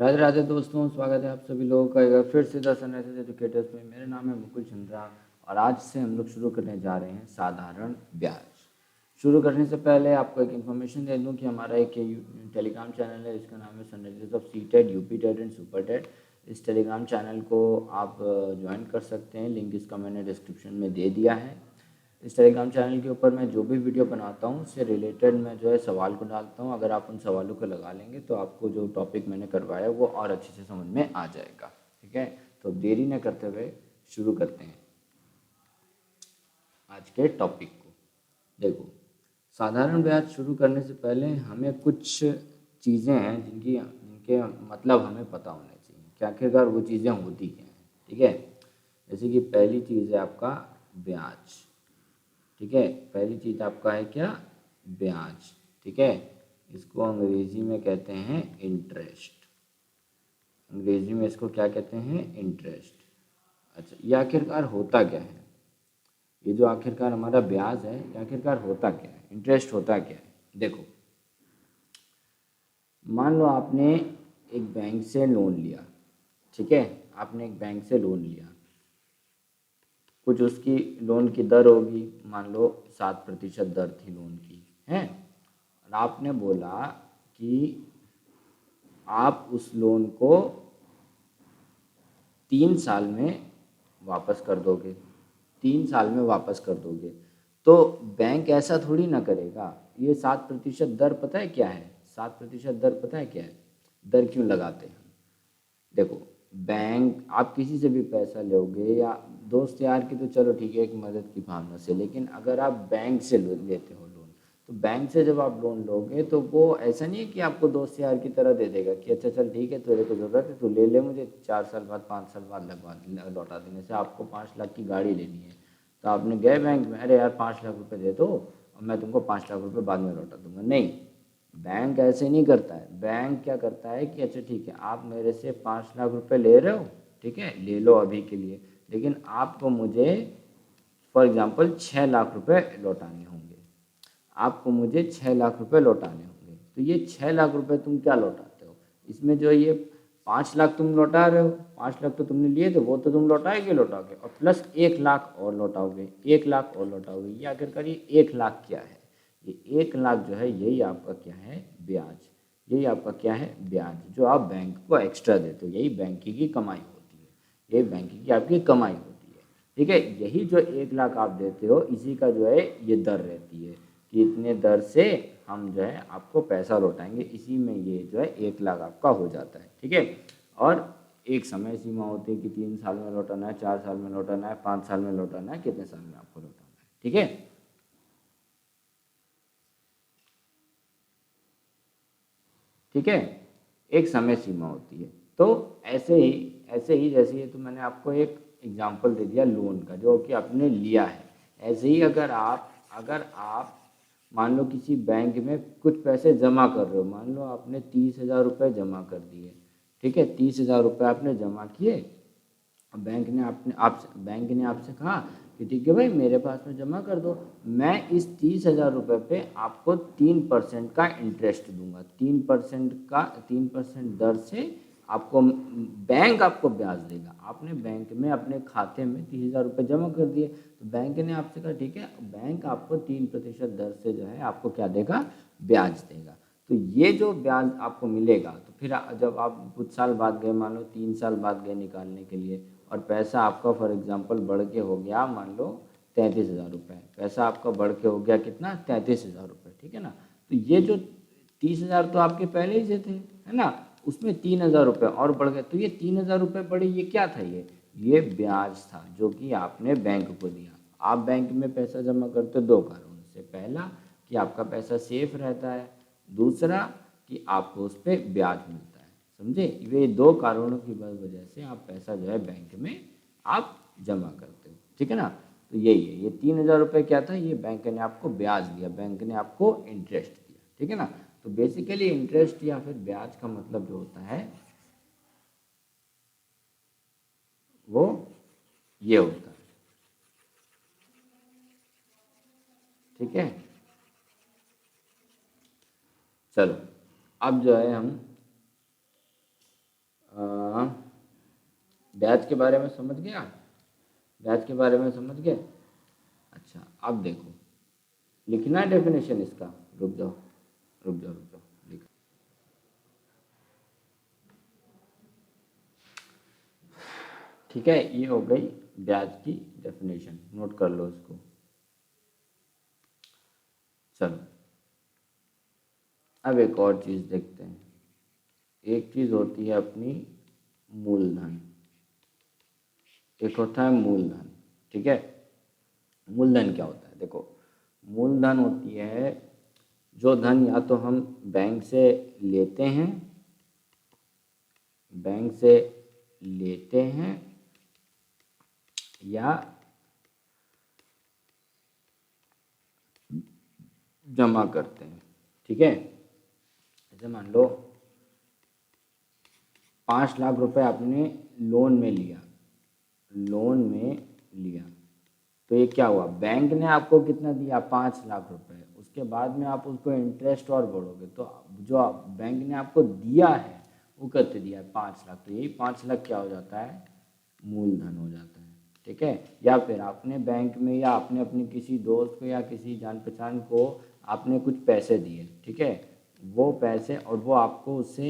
राधे राधे दोस्तों, स्वागत है आप सभी लोगों का एक बार फिर से द सनराइजर्स एजुकेटर्स में। मेरा नाम है मुकुल चंद्रा और आज से हम लोग शुरू करने जा रहे हैं साधारण ब्याज। शुरू करने से पहले आपको एक इन्फॉर्मेशन दे दूं कि हमारा एक टेलीग्राम चैनल है जिसका नाम है सनराइजर्स ऑफ सीटेड, UP TET and super TET. इस टेलीग्राम चैनल को आप ज्वाइन कर सकते हैं, लिंक इसका मैंने डिस्क्रिप्शन में दे दिया है। इस टेलीग्राम चैनल के ऊपर मैं जो भी वीडियो बनाता हूँ उससे रिलेटेड मैं जो है सवाल को डालता हूँ। अगर आप उन सवालों को लगा लेंगे तो आपको जो टॉपिक मैंने करवाया वो और अच्छे से समझ में आ जाएगा। ठीक है, तो देरी न करते हुए शुरू करते हैं आज के टॉपिक को। देखो, साधारण ब्याज शुरू करने से पहले हमें कुछ चीज़ें हैं जिनके मतलब हमें पता होने चाहिए कि आखिरकार वो चीज़ें होती क्या हैं। ठीक है, जैसे कि पहली चीज़ है आपका ब्याज। ठीक है, पहली चीज़ आपका है क्या? ब्याज। ठीक है, इसको अंग्रेजी में कहते हैं इंटरेस्ट। अंग्रेजी में इसको क्या कहते हैं? इंटरेस्ट। अच्छा, ये आखिरकार होता क्या है? ये जो आखिरकार हमारा ब्याज है ये आखिरकार होता क्या है? इंटरेस्ट होता क्या है? देखो, मान लो आपने एक बैंक से लोन लिया। ठीक है, आपने एक बैंक से लोन लिया, कुछ उसकी लोन की दर होगी, मान लो 7% दर थी लोन की, है। और आपने बोला कि आप उस लोन को 3 साल में वापस कर दोगे, 3 साल में वापस कर दोगे। तो बैंक ऐसा थोड़ी ना करेगा। ये 7% दर पता है क्या है? 7% दर पता है क्या है? दर क्यों लगाते हैं? देखो, बैंक आप किसी से भी पैसा लोगे या दोस्त यार की तो चलो ठीक है एक मदद की भावना से, लेकिन अगर आप बैंक से लेते हो लोन, तो बैंक से जब आप लोन लोगे तो वो ऐसा नहीं है कि आपको दोस्त यार की तरह दे देगा कि अच्छा चल ठीक है तेरे को ज़रूरत है तो ले ले, मुझे 4 साल बाद 5 साल बाद लौटा देने से। आपको 5 लाख की गाड़ी लेनी है तो आपने गए बैंक में, अरे यार 5 लाख रुपए दे दो और मैं तुमको 5 लाख रुपए बाद में लौटा दूंगा। नहीं, बैंक ऐसे नहीं करता है। बैंक क्या करता है कि अच्छा ठीक है आप मेरे से 5 लाख रुपए ले रहे हो, ठीक है ले लो अभी के लिए, लेकिन आपको मुझे फॉर एग्जांपल 6 लाख रुपए लौटाने होंगे। आपको मुझे 6 लाख रुपए लौटाने होंगे। तो ये 6 लाख रुपए तुम क्या लौटाते हो? इसमें जो ये 5 लाख तुम लौटा रहे हो, 5 लाख तो तुमने लिए थे वो तो तुम लौटाओगे लौटाओगे, और प्लस 1 लाख और लौटाओगे, 1 लाख और लौटाओगे। ये आखिरकार ये 1 लाख क्या है? ये 1 लाख जो है यही आपका क्या है? ब्याज। यही आपका क्या है? ब्याज, जो आप बैंक को एक्स्ट्रा देते हो। यही बैंक की कमाई होती है, यही बैंक की आपकी कमाई होती है। ठीक है, यही जो 1 लाख आप देते हो इसी का जो है ये दर रहती है कि इतने दर से हम जो है आपको पैसा लौटाएंगे। इसी में ये जो है 1 लाख आपका हो जाता है। ठीक है, और एक समय सीमा होती है कि 3 साल में लौटाना है, 4 साल में लौटाना है, 5 साल में लौटाना है, कितने साल में आपको लौटाना है। ठीक है, ठीक है, एक समय सीमा होती है। तो ऐसे ही जैसे ये तो मैंने आपको एक एग्जांपल दे दिया लोन का जो कि आपने लिया है। ऐसे ही अगर आप मान लो किसी बैंक में कुछ पैसे जमा कर रहे हो, मान लो आपने 30,000 रुपये जमा कर दिए। ठीक है, 30,000 रुपये आपने जमा किए। बैंक ने आपसे कहा कि ठीक है भाई मेरे पास में जमा कर दो, मैं इस 30,000 रुपये पे आपको 3% का इंटरेस्ट दूंगा। 3% दर से आपको बैंक आपको ब्याज देगा। आपने बैंक में अपने खाते में 30,000 रुपये जमा कर दिए, तो बैंक ने आपसे कहा ठीक है, बैंक आपको 3% दर से जो है आपको क्या देगा? ब्याज देगा। तो ये जो ब्याज आपको मिलेगा, तो फिर जब आप कुछ साल बाद गए, मान लो 3 साल बाद गए निकालने के लिए, और पैसा आपका फॉर एग्जांपल बढ़ के हो गया मान लो 33,000 रुपये। पैसा आपका बढ़ के हो गया कितना? 33,000 रुपये। ठीक है ना, तो ये जो 30,000 तो आपके पहले ही से थे, है ना, उसमें 3,000 रुपये और बढ़ गए। तो ये 3,000 रुपये बढ़े, ये क्या था? ये ब्याज था जो कि आपने बैंक को दिया। आप बैंक में पैसा जमा करते हो 2 कारणों से। पहला कि आपका पैसा सेफ रहता है, दूसरा कि आपको उस पर ब्याज मिलता है। समझे? ये 2 कारणों की वजह से आप पैसा जो है बैंक में आप जमा करते हो। ठीक है ना, तो यही है, ये 3,000 रुपये क्या था? ये बैंक ने आपको ब्याज दिया, बैंक ने आपको इंटरेस्ट दिया। ठीक है ना, तो बेसिकली इंटरेस्ट या फिर ब्याज का मतलब जो होता है वो ये होता है। ठीक है, चलो अब जो है हम ब्याज के बारे में समझ गया? ब्याज के बारे में समझ गए? अच्छा, अब देखो, लिखना है डेफिनेशन इसका। रुक जाओ रुक जाओ रुक जाओ, लिख। ठीक है, ये हो गई ब्याज की डेफिनेशन, नोट कर लो इसको। चलो, अब एक और चीज़ देखते हैं। एक चीज़ होती है अपनी मूलधन, एक होता है मूलधन। ठीक है, मूलधन क्या होता है? देखो, मूलधन होती है जो धन या तो हम बैंक से लेते हैं, बैंक से लेते हैं या जमा करते हैं। ठीक है, ऐसे मान लो 5 लाख रुपए आपने लोन में लिया, लोन में लिया, तो ये क्या हुआ? बैंक ने आपको कितना दिया? 5 लाख रुपए। उसके बाद में आप उसको इंटरेस्ट और बढ़ोगे, तो जो बैंक ने आपको दिया है वो कितने दिया है? 5 लाख। तो यही 5 लाख क्या हो जाता है? मूलधन हो जाता है। ठीक है, या फिर आपने बैंक में या आपने अपने किसी दोस्त को या किसी जान पहचान को आपने कुछ पैसे दिए, ठीक है, वो पैसे, और वो आपको उससे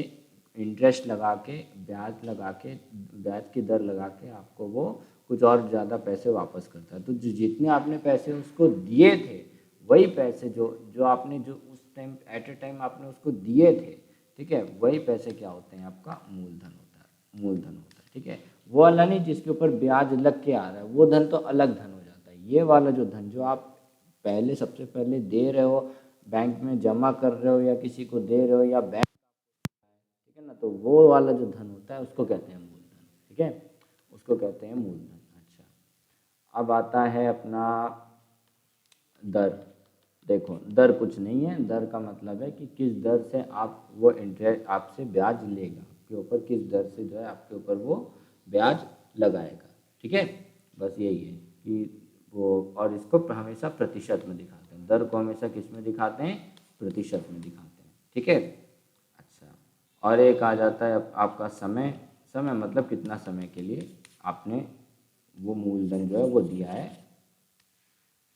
इंटरेस्ट लगा के, ब्याज लगा के, ब्याज की दर लगा के आपको वो कुछ और ज़्यादा पैसे वापस करता है। तो जो जितने आपने पैसे उसको दिए थे, वही पैसे जो जो आपने जो उस टाइम एट ए टाइम आपने उसको दिए थे, ठीक है, वही पैसे क्या होते हैं? आपका मूलधन होता है, मूलधन होता है। ठीक है, वो वाला नहीं जिसके ऊपर ब्याज लग के आ रहा है, वो धन तो अलग धन हो जाता है। ये वाला जो धन जो आप पहले सबसे पहले दे रहे हो, बैंक में जमा कर रहे हो या किसी को दे रहे हो या बैंक, ठीक है ना, तो वो वाला जो धन होता है उसको कहते हैं मूलधन। ठीक है, उसको कहते हैं मूलधन। अच्छा, अब आता है अपना दर। देखो, दर कुछ नहीं है, दर का मतलब है कि किस दर से आप वो इंटरेस्ट आपसे ब्याज लेगा, आपके ऊपर किस दर से जो है आपके ऊपर वो ब्याज लगाएगा। ठीक है, बस यही है कि वो, और इसको हमेशा प्रतिशत में दिखाते हैं, दर को हमेशा किस में दिखाते हैं? प्रतिशत में दिखाते हैं। ठीक है, अच्छा, और एक आ जाता है आपका समय। समय मतलब कितना समय के लिए आपने वो मूलधन जो है वो दिया है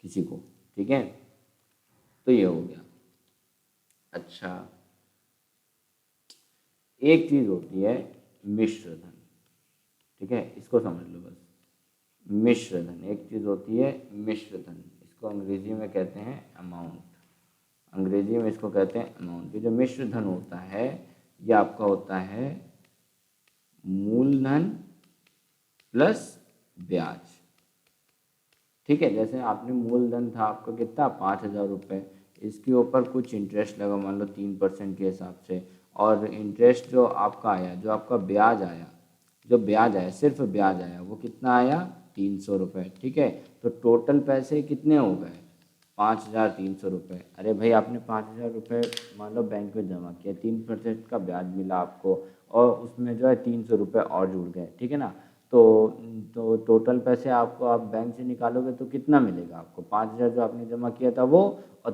किसी को। ठीक है, तो ये हो गया। अच्छा, एक चीज़ होती है मिश्र धन। ठीक है, इसको समझ लो बस। मिश्र धन, एक चीज़ होती है मिश्र धन, इसको अंग्रेजी में कहते हैं अमाउंट, अंग्रेजी में इसको कहते हैं अमाउंट। ये जो मिश्र धन होता है ये आपका होता है मूलधन प्लस ब्याज। ठीक है, जैसे आपने मूलधन था आपका कितना? 5,000 रुपये, इसके ऊपर कुछ इंटरेस्ट लगा, मान लो 3% के हिसाब से, और इंटरेस्ट जो आपका आया, जो आपका ब्याज आया, जो ब्याज आया, सिर्फ ब्याज आया, वो कितना आया? 300 रुपये। ठीक है, तो टोटल पैसे कितने हो गए? 5,300 रुपये। अरे भाई, आपने 5,000 रुपये मान लो बैंक में जमा किया, 3% का ब्याज मिला आपको, और उसमें जो है 300 रुपये और जुड़ गए। ठीक है ना, तो टोटल पैसे आपको आप बैंक से निकालोगे तो कितना मिलेगा आपको? 5,000 जो आपने जमा किया था वो, और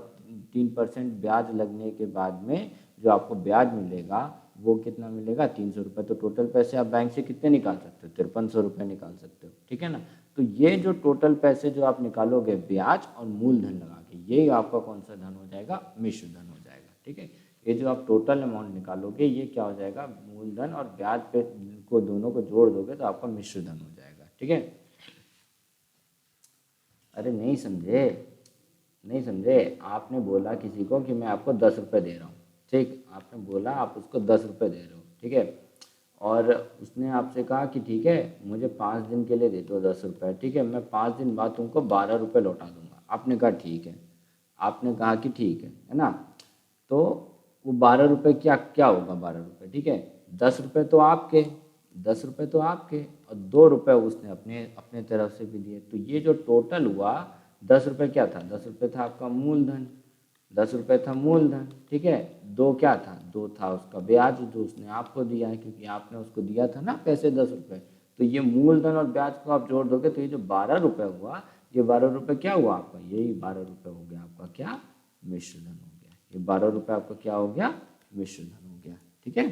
3% ब्याज लगने के बाद में जो आपको ब्याज मिलेगा वो कितना मिलेगा? 300 रुपये। तो टोटल पैसे आप बैंक से कितने निकाल सकते हो? 5300 रुपये निकाल सकते हो। ठीक है ना, तो ये जो टोटल पैसे जो आप निकालोगे ब्याज और मूलधन लगा के, ये आपका कौन सा धन हो जाएगा? मिश्र धन हो जाएगा। ठीक है, ये जो आप टोटल अमाउंट निकालोगे ये क्या हो जाएगा? मूलधन, और ब्याज पे को दोनों को जोड़ दोगे तो आपका मिश्र धन हो जाएगा। ठीक है, अरे नहीं समझे? नहीं समझे? आपने बोला किसी को कि मैं आपको 10 रुपये दे रहा हूँ, ठीक, आपने बोला आप उसको 10 रुपये दे रहे हो, ठीक है, और उसने आपसे कहा कि ठीक है मुझे 5 दिन के लिए दे दो 10 रुपये, ठीक है, मैं 5 दिन बाद तुमको 12 रुपये लौटा दूंगा। आपने कहा ठीक है, आपने कहा कि ठीक है ना, तो वो 12 रुपये क्या क्या होगा? 12 रुपये, ठीक है, 10 रुपये तो आपके, 10 रुपये तो आपके, और 2 रुपये उसने अपने अपने तरफ से भी दिए। तो ये जो टोटल हुआ 10 रुपये क्या था? 10 रुपये था आपका मूलधन, 10 रुपये था मूलधन। ठीक है, 2 क्या था? 2 था उसका ब्याज जो उसने आपको दिया है, क्योंकि आपने उसको दिया था ना पैसे 10 रुपये। तो ये मूलधन और ब्याज को आप जोड़ दोगे तो ये जो 12 रुपये हुआ, ये 12 रुपये क्या हुआ आपका? यही 12 रुपये हो गया आपका क्या? मिश्र धन हो गया। ये 12 रुपये आपका क्या हो गया? मिश्र धन हो गया। ठीक है,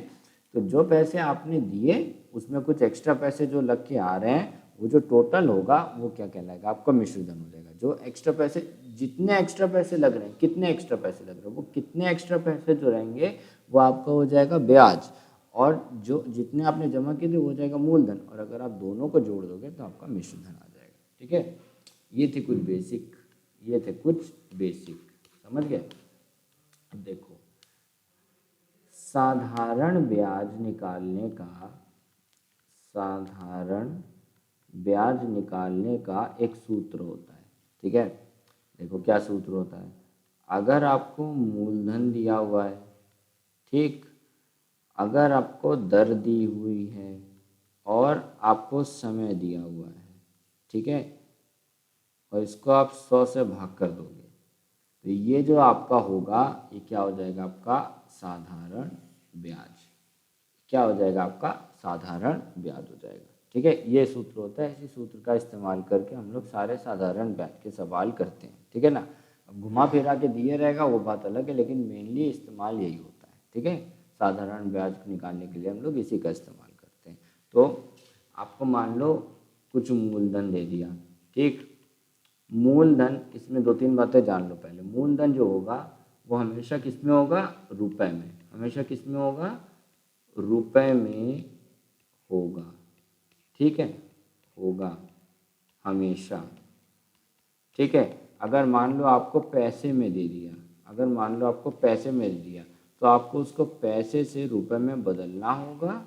तो जो पैसे आपने दिए उसमें कुछ एक्स्ट्रा पैसे जो लग के आ रहे हैं, वो जो टोटल होगा वो क्या कहलाएगा, आपका मिश्र धन हो जाएगा। जो एक्स्ट्रा पैसे, जितने एक्स्ट्रा पैसे लग रहे हैं, कितने एक्स्ट्रा पैसे लग रहे हैं, वो कितने एक्स्ट्रा पैसे जो रहेंगे वो आपका हो जाएगा ब्याज, और जो जितने आपने जमा किए थे वो हो जाएगा मूलधन, और अगर आप दोनों को जोड़ दोगे तो आपका मिश्र धन आ जाएगा। ठीक है, ये थे कुछ बेसिक, समझ गए। अब देखो, साधारण ब्याज निकालने का एक सूत्र होता है। ठीक है, देखो क्या सूत्र होता है। अगर आपको मूलधन दिया हुआ है, ठीक, अगर आपको दर दी हुई है और आपको समय दिया हुआ है, ठीक है, और इसको आप 100 से भाग कर दोगे, तो ये जो आपका होगा ये क्या हो जाएगा, आपका साधारण ब्याज। क्या हो जाएगा, आपका साधारण ब्याज हो जाएगा। ठीक है, ये सूत्र होता है। इसी सूत्र का इस्तेमाल करके हम लोग सारे साधारण ब्याज के सवाल करते हैं। ठीक है ना, अब घुमा फिरा के दिए रहेगा वो बात अलग है, लेकिन मेनली इस्तेमाल यही होता है। ठीक है, साधारण ब्याज निकालने के लिए हम लोग इसी का इस्तेमाल करते हैं। तो आपको मान लो कुछ मूलधन दे दिया, ठीक, मूलधन, इसमें 2-3 बातें जान लो पहले। मूलधन जो होगा वो हमेशा किस में होगा, रुपए में। हमेशा किस में होगा, रुपए में होगा। ठीक है, होगा हमेशा। ठीक है, अगर मान लो आपको पैसे में दे दिया, तो आपको उसको पैसे से रुपए में बदलना होगा,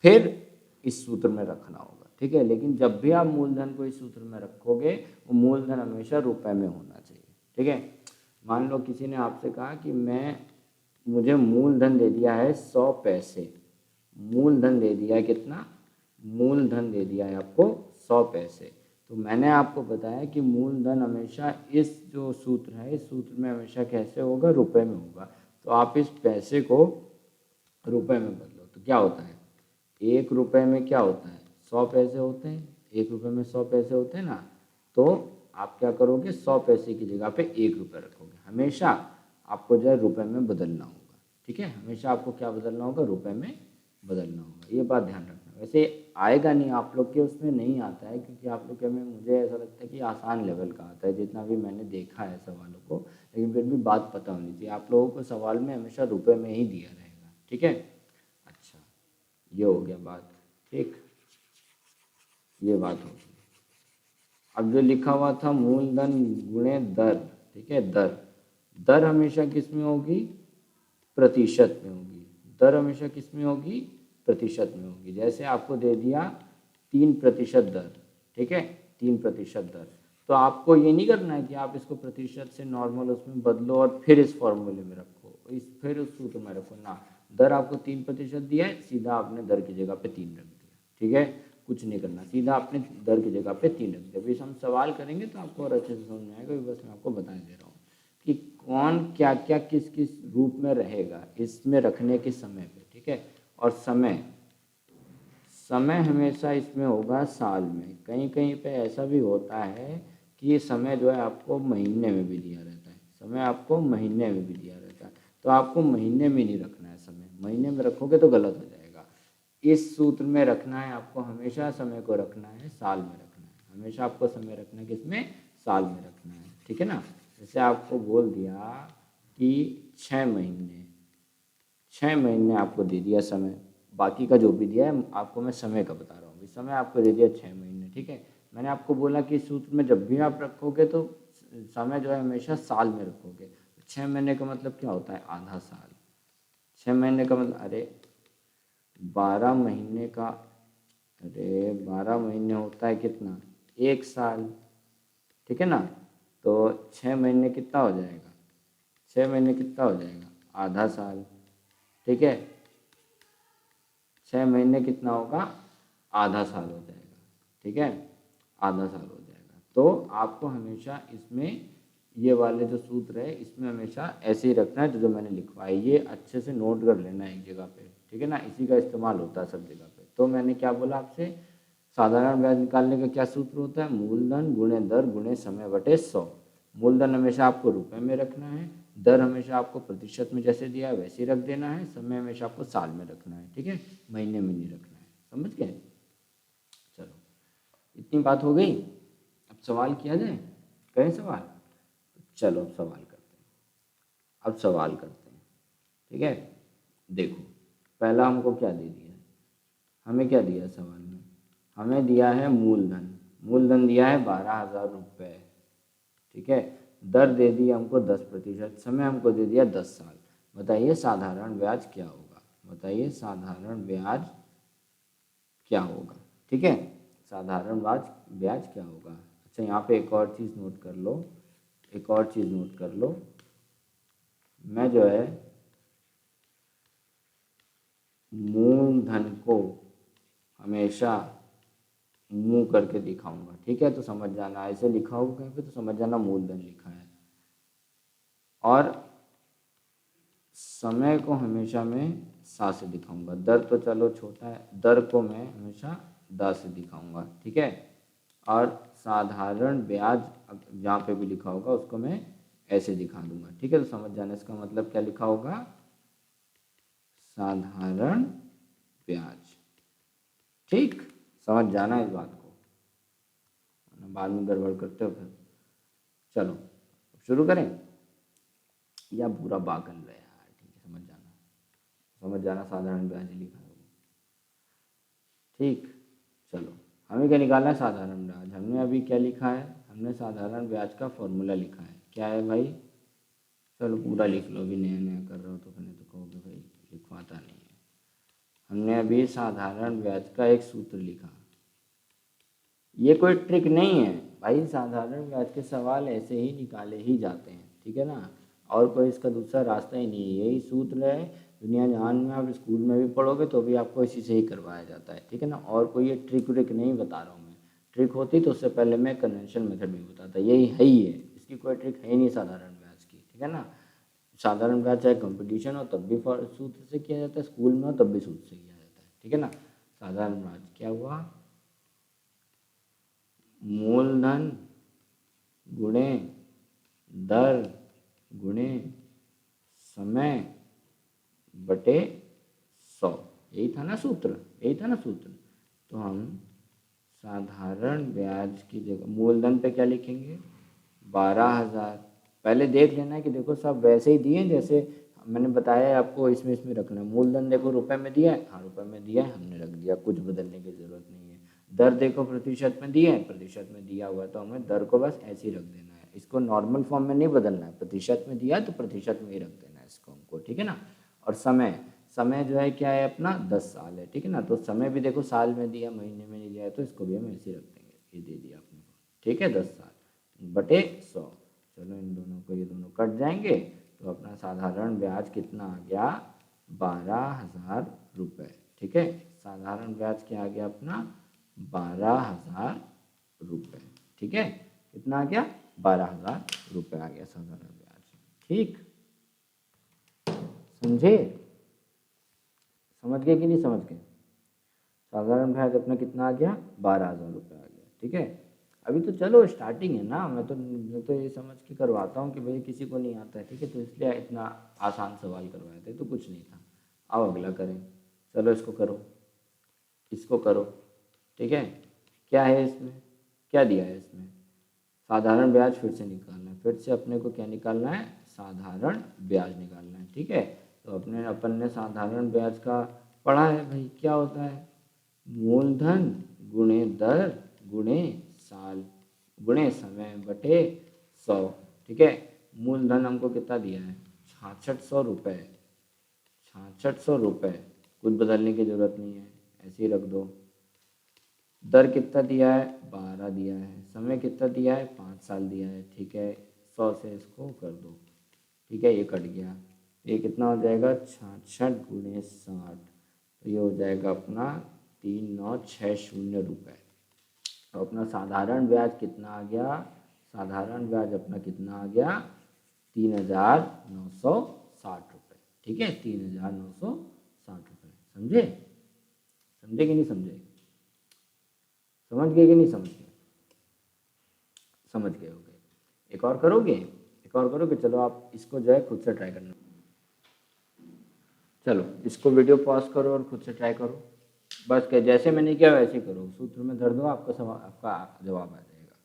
फिर इस सूत्र में रखना होगा। ठीक है, लेकिन जब भी आप मूलधन को इस सूत्र में रखोगे, वो मूलधन हमेशा रुपए में होना चाहिए। ठीक है, मान लो किसी ने आपसे कहा कि मुझे मूलधन दे दिया है 100 पैसे। मूलधन दे दिया है कितना, मूलधन दे दिया है आपको 100 पैसे। तो मैंने आपको बताया कि मूलधन हमेशा इस जो सूत्र है, इस सूत्र में हमेशा कैसे होगा, रुपए में होगा। तो आप इस पैसे को रुपए में बदलो तो क्या होता है, 1 रुपए में क्या होता है, 100 पैसे होते हैं। 1 रुपए में 100 पैसे होते हैं ना, तो आप क्या करोगे, 100 पैसे की जगह पे 1 रुपये रखोगे। हमेशा आपको जो है रुपए में बदलना होगा। ठीक है, हमेशा आपको क्या बदलना होगा, रुपए में बदलना होगा। ये बात ध्यान रखना। वैसे आएगा नहीं आप लोग के उसमें, नहीं आता है, क्योंकि आप लोग के में मुझे ऐसा लगता है कि आसान लेवल का आता है जितना भी मैंने देखा है सवालों को, लेकिन फिर भी बात पता होनी चाहिए। आप लोगों को सवाल में हमेशा रुपए में ही दिया रहेगा। ठीक है, अच्छा, ये हो गया बात। ठीक, ये बात होगी। अब जो लिखा हुआ था मूलधन गुणे दर, ठीक है, दर हमेशा किस में होगी, प्रतिशत में होगी। दर हमेशा किस में होगी, प्रतिशत में होगी। जैसे आपको दे दिया 3% दर, ठीक है, 3% दर, तो आपको ये नहीं करना है कि आप इसको प्रतिशत से नॉर्मल उसमें बदलो और फिर इस फॉर्मूले में रखो, फिर उस सूत्र में रखो ना। दर आपको 3% दिया है, सीधा आपने दर की जगह पे 3 रख दिया। ठीक है, कुछ नहीं करना, सीधा आपने दर की जगह पे 3 रख दिया। अभी हम सवाल करेंगे तो आपको और अच्छे से समझ में आएगा। बस मैं आपको बता दे रहा हूँ कि कौन क्या क्या किस किस रूप में रहेगा इसमें रखने के समय पे। ठीक है, और समय हमेशा इसमें होगा साल में। कहीं कहीं पे ऐसा भी होता है कि ये समय जो है आपको महीने में भी दिया रहता है, समय आपको महीने में भी दिया रहता है। तो आपको महीने में नहीं रखना है समय, महीने में रखोगे तो गलत हो जाएगा। इस सूत्र में रखना है आपको, हमेशा समय को रखना है साल में रखना है। हमेशा आपको समय रखना है किसमें, साल में रखना है। ठीक है ना, जैसे आपको बोल दिया कि 6 महीने आपको दे दिया समय, बाकी का जो भी दिया है आपको मैं समय का बता रहा हूँ। समय आपको दे दिया 6 महीने। ठीक है, मैंने आपको बोला कि इस सूत्र में जब भी आप रखोगे तो समय जो है हमेशा साल में रखोगे। 6 महीने का मतलब क्या होता है, आधा साल। 6 महीने का मतलब, अरे 12 महीने का, अरे 12 महीने होता है कितना, 1 साल। ठीक है ना, तो 6 महीने कितना हो जाएगा, 6 महीने कितना हो जाएगा, आधा साल। ठीक है, 6 महीने कितना होगा, आधा साल हो जाएगा। ठीक है, आधा साल हो जाएगा। तो आपको हमेशा इसमें ये वाले जो सूत्र है इसमें हमेशा ऐसे ही रखना है जो मैंने लिखवाया। ये अच्छे से नोट कर लेना है एक जगह पे। ठीक है ना, इसी का इस्तेमाल होता है सब जगह पे। तो मैंने क्या बोला आपसे, साधारण ब्याज निकालने का क्या सूत्र होता है, मूलधन गुणे दर गुणे समय बटे 100। मूलधन हमेशा आपको रुपए में रखना है, दर हमेशा आपको प्रतिशत में जैसे दिया है वैसे ही रख देना है, समय हमेशा आपको साल में रखना है। ठीक है, महीने में नहीं रखना है। समझ गए? चलो, इतनी बात हो गई। अब सवाल किया जाए, करें सवाल? चलो अब सवाल करते हैं, अब सवाल करते हैं। ठीक है, देखो पहला हमको क्या दे दिया है, हमें क्या दिया है सवाल में? हमें दिया है मूलधन, मूलधन दिया है 12,000 रुपये। ठीक है, दर दे दी हमको 10%, समय हमको दे दिया 10 साल। बताइए साधारण ब्याज क्या होगा? बताइए साधारण ब्याज क्या होगा? ठीक है, साधारण ब्याज क्या होगा? अच्छा, यहाँ पे एक और चीज़ नोट कर लो, एक और चीज़ नोट कर लो। मैं जो है मूलधन को हमेशा मुंह करके दिखाऊंगा। ठीक है, तो समझ जाना, ऐसे लिखा होगा कहीं पे तो समझ जाना मूलधन लिखा है। और समय को हमेशा मैं सा से दिखाऊंगा। दर तो चलो छोटा है, दर को मैं हमेशा द से दिखाऊंगा। ठीक है, और साधारण ब्याज जहाँ पे भी लिखा होगा उसको मैं ऐसे दिखा दूंगा। ठीक है, तो समझ जाना इसका मतलब क्या लिखा होगा, साधारण ब्याज। ठीक, समझ जाना इस बात को, बाद में गड़बड़ करते हो फिर। चलो अब शुरू करें या पूरा बागन रहे यार? ठीक है, समझ जाना, समझ जाना साधारण ब्याज ही लिखा होगा। ठीक, चलो हमें क्या निकालना है, साधारण ब्याज। हमने अभी क्या लिखा है, हमने साधारण ब्याज का फॉर्मूला लिखा है। क्या है भाई? चलो पूरा लिख लो, अभी नया नया कर रहे हो तो फिर तो कहोगे भाई लिखवाता नहीं है। हमने अभी साधारण ब्याज का एक सूत्र लिखा। ये कोई ट्रिक नहीं है भाई, साधारण ब्याज के सवाल ऐसे ही निकाले ही जाते हैं। ठीक है ना, और कोई इसका दूसरा रास्ता ही नहीं है, यही सूत्र है। दुनिया जहान में आप स्कूल में भी पढ़ोगे तो भी आपको इसी से ही करवाया जाता है। ठीक है ना, और कोई ये ट्रिक व्रिक नहीं बता रहा हूँ मैं। ट्रिक होती तो उससे पहले मैं कन्वेंशन मेथड भी बताता, यही है ही है, इसकी कोई ट्रिक है ही नहीं साधारण ब्याज की। ठीक है ना, साधारण ब्याज चाहे कंपटीशन हो तब भी सूत्र से किया जाता है, स्कूल में हो तब भी सूत्र से किया जाता है। ठीक है ना, साधारण ब्याज क्या हुआ, मूलधन गुणे दर गुणे समय बटे 100। यही था ना सूत्र, यही था ना सूत्र। तो हम साधारण ब्याज की जगह मूलधन पे क्या लिखेंगे, 12,000। पहले देख लेना है कि देखो सब वैसे ही दिए जैसे मैंने बताया है आपको, इसमें इसमें रखना है। मूलधन देखो रुपए में दिया है, हाँ रुपए में दिया है, हमने रख दिया, कुछ बदलने की ज़रूरत नहीं है। दर देखो प्रतिशत में दिया है, प्रतिशत में दिया हुआ है तो हमें दर को बस ऐसे ही रख देना है, इसको नॉर्मल फॉर्म में नहीं बदलना है। प्रतिशत में दिया है तो प्रतिशत में ही रख देना है इसको हमको। ठीक है ना, और समय, समय जो है क्या है अपना 10 साल है। ठीक है ना, तो समय भी देखो साल में दिया, महीने में नहीं दिया है, तो इसको भी हम ऐसे ही रख देंगे, ये दे दिया अपने को। ठीक है, 10 साल बटे 100। चलो इन दोनों को, ये दोनों कट जाएंगे तो अपना साधारण ब्याज कितना आ गया, 12,000 रुपये। ठीक है, साधारण ब्याज क्या आ गया अपना, 12,000 रुपये। ठीक है, कितना आ गया, 12,000 रुपये आ गया साधारण ब्याज। ठीक, समझे? समझ गए कि नहीं समझ गए? साधारण ब्याज अपना कितना आ गया, 12,000 रुपये आ गया। ठीक है, अभी तो चलो स्टार्टिंग है ना, मैं तो ये समझ के करवाता हूँ कि भाई किसी को नहीं आता है। ठीक है, तो इसलिए इतना आसान सवाल करवाए थे, तो कुछ नहीं था। आओ अगला करें, चलो इसको करो, इसको करो। ठीक है, क्या है इसमें, क्या दिया है इसमें, साधारण ब्याज फिर से निकालना है। फिर से अपने को क्या निकालना है, साधारण ब्याज निकालना है। ठीक है, तो अपन ने साधारण ब्याज का पढ़ा है भाई, क्या होता है, मूलधन गुणे दर गुणे साल गुणे समय बटे 100। ठीक है, मूलधन हमको कितना दिया है, 6600 रुपये, 6600 रुपये, कुछ बदलने की ज़रूरत नहीं है, ऐसे ही रख दो। दर कितना दिया है, 12 दिया है। समय कितना दिया है, 5 साल दिया है। ठीक है, 100 से इसको कर दो। ठीक है, ये कट गया, ये कितना हो जाएगा, 66 गुणे 60, तो ये हो जाएगा अपना 3960 रुपये। तो अपना साधारण ब्याज कितना आ गया, साधारण ब्याज अपना कितना आ गया, 3,960 रुपये। ठीक है, 3,960 रुपये। समझे, समझे कि नहीं समझे, समझ गए कि नहीं समझ गए, समझ गए हो गए। एक और करोगे, एक और करोगे, चलो आप इसको जो है खुद से ट्राई करना। चलो इसको वीडियो पॉज करो और खुद से ट्राई करो, बस क्या, जैसे मैंने किया वैसे ही करो, सूत्र में धर दो, आपका सवाल, आपका जवाब आ जाएगा।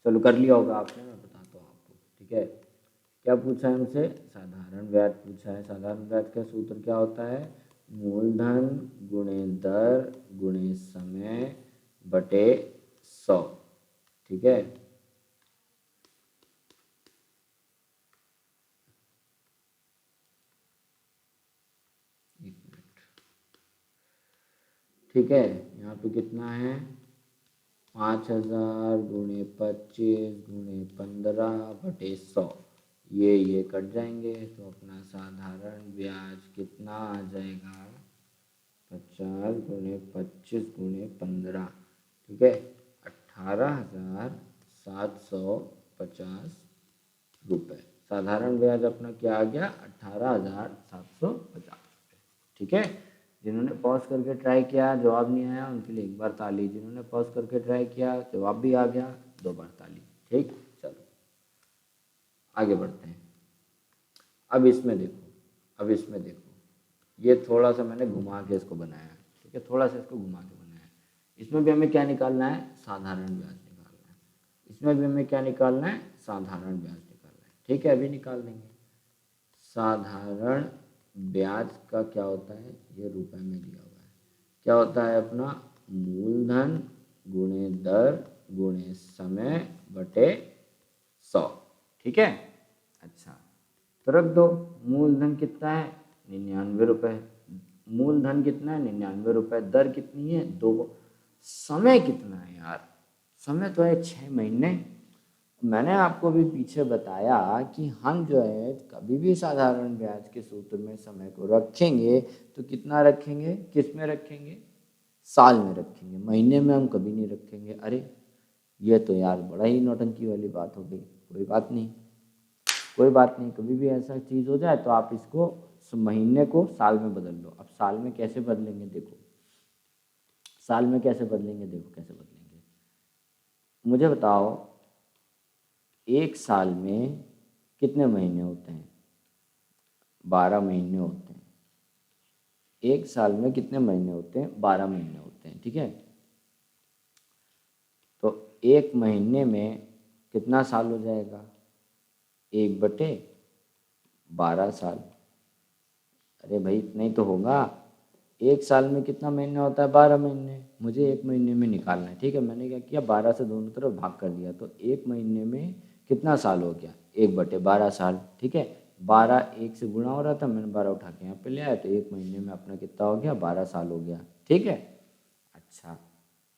चलो कर लिया होगा आपने, मैं बताता हूँ आपको। ठीक है, क्या पूछा है हमसे? साधारण ब्याज पूछा है। साधारण ब्याज का सूत्र क्या होता है? मूलधन गुणे दर गुणे समय बटे 100। ठीक है, एक मिनट। ठीक है, यहाँ पे कितना है? 5000 गुणे 25 गुणे 15 बटे 100। ये कट जाएंगे तो अपना साधारण ब्याज कितना आ जाएगा? 50 गुणे 25 गुणे 15, ठीक है, 18,750 रुपये। साधारण ब्याज अपना क्या आ गया? 18,750 रुपये। ठीक है, जिन्होंने पॉज करके ट्राई किया जवाब नहीं आया उनके लिए एक बार ताली, जिन्होंने पॉज करके ट्राई किया जवाब भी आ गया 2 बार ताली। ठीक, चलो आगे बढ़ते हैं। अब इसमें देखो, अब इसमें देखो, ये थोड़ा सा मैंने घुमा के इसको बनाया है। ठीक है, थोड़ा सा इसको घुमा के बनाया है। इसमें भी हमें क्या निकालना है? साधारण ब्याज निकालना है। इसमें भी हमें क्या निकालना है? साधारण ब्याज निकालना है। ठीक है, अभी निकाल देंगे। साधारण ब्याज का क्या होता है? ये रुपए में दिया हुआ है। क्या होता है अपना? मूलधन गुणे दर गुणे समय बटे 100। ठीक है, अच्छा तो रख दो। मूलधन कितना है? 99 रुपये। मूलधन कितना है? 99 रुपये। दर कितनी है? 2। समय कितना है यार? समय तो है 6 महीने। मैंने आपको भी पीछे बताया कि हम जो है कभी भी साधारण ब्याज के सूत्र में समय को रखेंगे तो कितना रखेंगे? किस में रखेंगे? साल में रखेंगे, महीने में हम कभी नहीं रखेंगे। अरे ये तो यार बड़ा ही नौटंकी वाली बात हो गई। कोई बात नहीं, कोई बात नहीं, कभी भी ऐसा चीज़ हो जाए तो आप इसको महीने को साल में बदल लो। अब साल में कैसे बदलेंगे देखो, साल में कैसे बदलेंगे देखो कैसे बदलेंगे। मुझे बताओ, एक साल में कितने महीने होते हैं? 12 महीने होते हैं। एक साल में कितने महीने होते हैं? 12 महीने होते हैं। ठीक है, तो एक महीने में कितना साल हो जाएगा? 1/12 साल। अरे भाई इतना ही तो होगा। एक साल में कितना महीना होता है? 12 महीने। मुझे एक महीने में निकालना है। ठीक है, मैंने क्या किया? 12 से दोनों तरफ भाग कर दिया, तो एक महीने में कितना साल हो गया? 1/12 साल। ठीक है, 12 1 से गुणा हो रहा था, मैंने 12 उठा के यहाँ पे ले आया, तो एक महीने में अपना कितना हो गया? 12 साल हो गया। ठीक है, अच्छा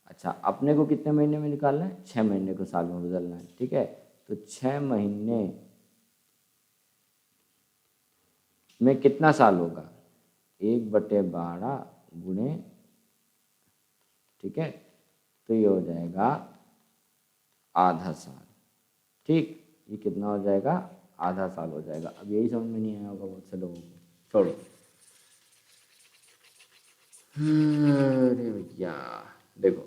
अच्छा, अपने को कितने महीने में निकालना है? 6 महीने को साल में बदलना है। ठीक है, तो 6 महीने में कितना साल होगा? 1/12 गुणे, ठीक है, तो ये हो जाएगा आधा साल। ठीक, ये कितना हो जाएगा? आधा साल हो जाएगा। अब यही समझ में नहीं आया होगा बहुत से लोगों को, छोड़ो। अरे भैया देखो,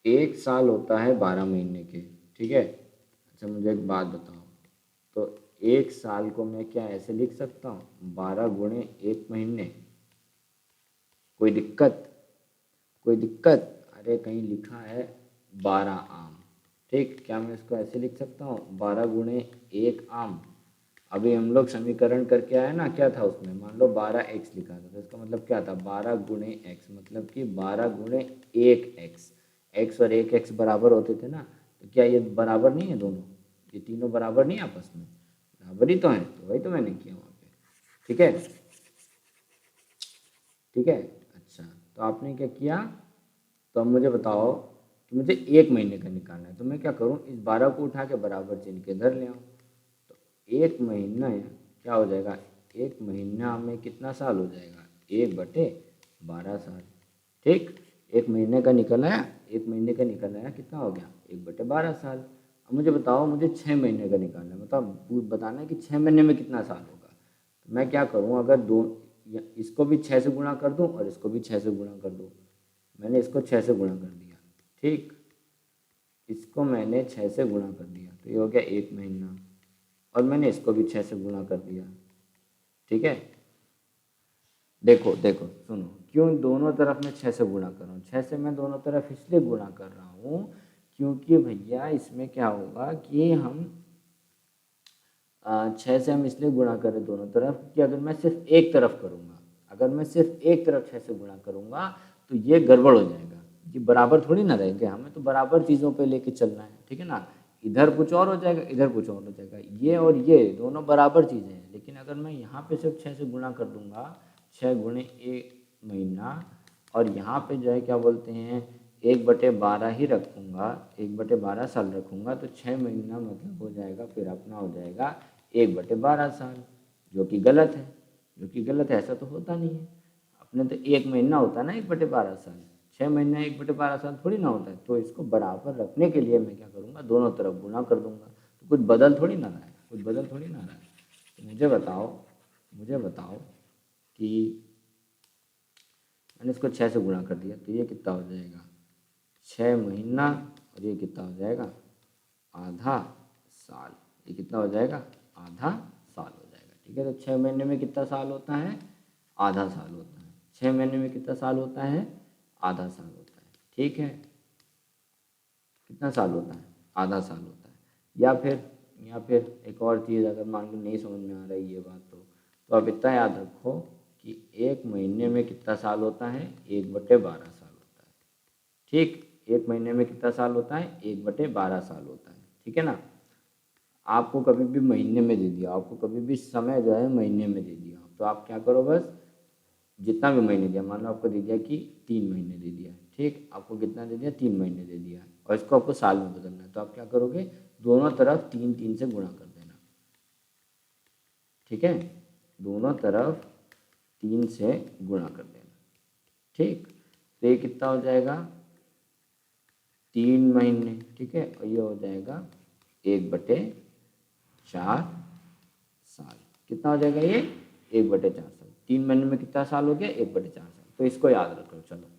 एक साल होता है 12 महीने के। ठीक है, अच्छा मुझे एक बात बताओ, तो एक साल को मैं क्या ऐसे लिख सकता हूँ? 12 गुणे 1 महीने? कोई दिक्कत? कोई दिक्कत? अरे कहीं लिखा है 12 आम। ठीक, क्या मैं इसको ऐसे लिख सकता हूँ? 12 गुणे 1 आम। अभी हम लोग समीकरण करके आए ना, क्या था उसमें? मान लो 12x लिखा था, तो इसका मतलब क्या था? 12 गुणे x, मतलब कि 12 गुणे 1x। x और 1x बराबर होते थे ना, तो क्या ये बराबर नहीं है दोनों? ये तीनों बराबर नहीं आपस में? बराबर ही तो है, तो वही तो मैंने किया वहाँ पे। ठीक है, ठीक है, अच्छा तो आपने क्या किया? तो अब मुझे बताओ कि मुझे एक महीने का निकालना है, तो मैं क्या करूँ? इस 12 को उठा के बराबर चिन्ह के इधर ले आऊँ। तो एक महीना क्या हो जाएगा? एक महीना में कितना साल हो जाएगा? 1/12 साल। ठीक, एक महीने का निकल आया, एक महीने का निकल आया, कितना हो गया? 1/12 साल। अब मुझे बताओ, मुझे 6 महीने का निकालना है। बताओ, बताना है कि 6 महीने में कितना साल होगा। तो मैं क्या करूँ? अगर दो इसको भी 6 से गुणा कर दूँ और इसको भी 6 से गुणा कर दूँ। मैंने इसको 6 से गुणा कर दिया। ठीक, इसको मैंने 6 से गुणा कर दिया, तो ये हो गया 1 महीना। और मैंने इसको भी 6 से गुणा कर दिया। ठीक है, देखो देखो सुनो, क्यों दोनों तरफ मैं 6 से गुणा कर रहा हूँ? 6 से मैं दोनों तरफ इसलिए गुणा कर रहा हूँ क्योंकि भैया इसमें क्या होगा कि हम 6 से हम इसलिए गुणा करें दोनों तरफ कि अगर मैं सिर्फ एक तरफ करूँगा, अगर मैं सिर्फ एक तरफ 6 से गुणा करूँगा तो ये गड़बड़ हो जाएगा, ये बराबर थोड़ी ना रहेंगे, हमें तो बराबर चीज़ों पे लेके चलना है, ठीक है ना। इधर कुछ और हो जाएगा, इधर कुछ और हो जाएगा, ये और ये दोनों बराबर चीज़ें हैं। लेकिन अगर मैं यहाँ पे सिर्फ 6 से गुणा कर दूंगा, 6 गुणे 1 महीना, और यहाँ पे जो है क्या बोलते हैं 1/12 ही रखूँगा, 1/12 साल रखूँगा, तो 6 महीना मतलब हो जाएगा फिर अपना हो जाएगा 1/12 साल, जो कि गलत है, जो कि गलत है, ऐसा तो होता नहीं है। अपने तो 1 महीना होता है ना 1/12 साल, 6 महीना 1/12 साल थोड़ी ना होता है। तो इसको बराबर रखने के लिए मैं क्या करूँगा, दोनों तरफ गुणा कर दूंगा, तो कुछ बदल थोड़ी ना रहा है, कुछ बदल थोड़ी ना रहा है। तो मुझे बताओ कि मैंने इसको 6 से गुणा कर दिया तो ये कितना हो जाएगा 6 महीना, और ये कितना हो जाएगा आधा साल, ये कितना हो जाएगा आधा साल हो जाएगा। ठीक है, तो 6 महीने में कितना साल होता है, आधा साल होता है। 6 महीने में कितना साल होता है, आधा साल होता है। ठीक है, कितना साल होता है, आधा साल होता है। या फिर एक और चीज़, अगर मान लो नहीं समझ में आ रही ये बात, तो आप इतना याद रखो कि 1 महीने में कितना साल होता है, 1/12 साल होता है। ठीक, 1 महीने में कितना साल होता है, 1/12 साल होता है। ठीक है ना। आपको कभी भी महीने में दे दिया, आपको कभी भी समय जो है महीने में दे दिया, तो आप क्या करो, बस जितना भी महीने दिया, मान लो आपको दे दिया कि 3 महीने दे दिया, ठीक, आपको कितना दे दिया, 3 महीने दे दिया, और इसको आपको साल में बदलना है, तो आप क्या करोगे, दोनों तरफ 3 से गुणा कर देना। ठीक है, दोनों तरफ 3 से गुणा कर देना। ठीक, तो ये कितना हो जाएगा 3 महीने। ठीक है, और ये हो जाएगा 1/4 साल। कितना हो जाएगा ये 1/4 साल। 3 महीने में कितना साल हो गया, 1/4 साल। तो इसको याद रखो। चलो,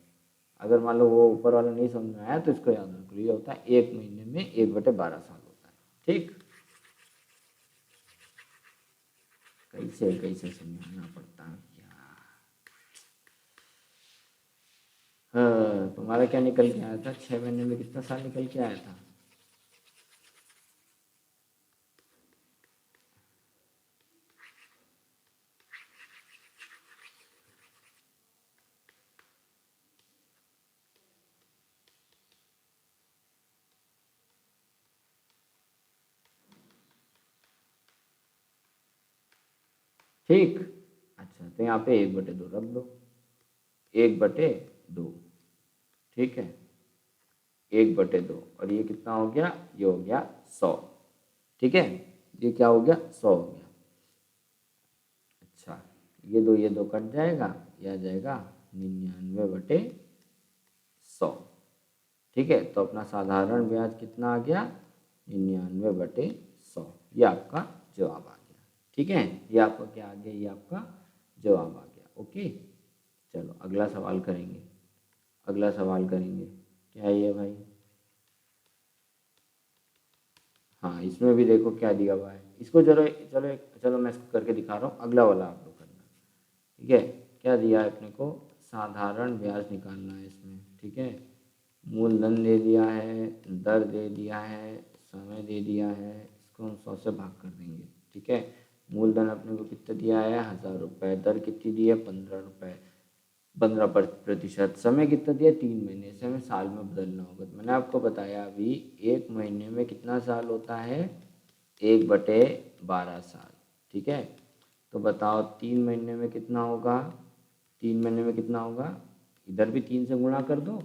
अगर मान लो वो ऊपर वाला नहीं समझ में आया तो इसको याद रख लो, ये होता है 1 महीने में 1/12 साल होता है। ठीक, कैसे कैसे समझाना पड़ता है क्या। हाँ, तुम्हारा क्या निकल के आया था, 6 महीने में कितना साल निकल के आया था। ठीक, अच्छा, तो यहाँ पे 1/2 रख दो, 1/2। ठीक है, 1/2, और ये कितना हो गया, ये हो गया 100। ठीक है, ये क्या हो गया, 100 हो गया। अच्छा, ये दो कट जाएगा, ये आ जाएगा 99/100। ठीक है, तो अपना साधारण ब्याज कितना आ गया, 99/100। ये आपका जवाब आ गया। ठीक है, ये आपका क्या आ गया, ये आपका जवाब आ गया। ओके, चलो अगला सवाल करेंगे। अगला सवाल करेंगे, क्या है ये भाई, हाँ, इसमें भी देखो क्या दिया हुआ है। इसको चलो चलो चलो मैं इसको करके दिखा रहा हूँ, अगला वाला आप लोग करना। ठीक है, क्या दिया है अपने को, साधारण ब्याज निकालना है इसमें। ठीक है, मूलधन दे दिया है, दर दे दिया है, समय दे दिया है, इसको हम 100 से भाग कर देंगे। ठीक है, मूलधन अपने को कितना दिया है, 1000 रुपये, दर कितनी दी है, 15 रुपये, 15%। समय कितना दिया, 3 महीने से हमें साल में बदलना होगा। तो मैंने आपको बताया अभी 1 महीने में कितना साल होता है, 1/12 साल। ठीक है, तो बताओ 3 महीने में कितना होगा, 3 महीने में कितना होगा, इधर भी 3 से गुणा कर दो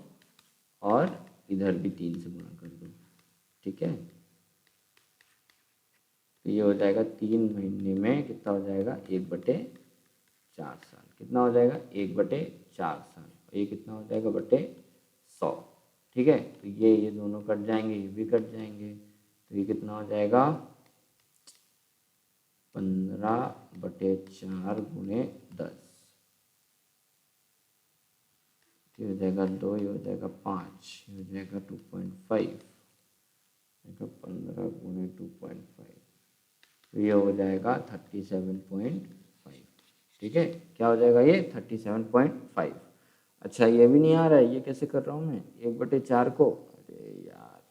और इधर भी 3 से गुणा कर दो। ठीक है, तो ये हो जाएगा 3 महीने में कितना हो जाएगा, 1/4 साल। कितना हो जाएगा, 1/4 साल, और ये कितना हो जाएगा, बटे 100। ठीक है, तो ये दोनों कट जाएंगे, ये भी कट जाएंगे, तो ये कितना हो जाएगा 15/4 गुणे 10। ये हो जाएगा 2, ये हो जाएगा 5, ये हो जाएगा 2.5, 15 गुणे 2.5, तो ये हो जाएगा 37.5। ठीक है, क्या हो जाएगा ये 37.5। अच्छा ये भी नहीं आ रहा है, ये कैसे कर रहा हूँ मैं 1/4 को, अरे यार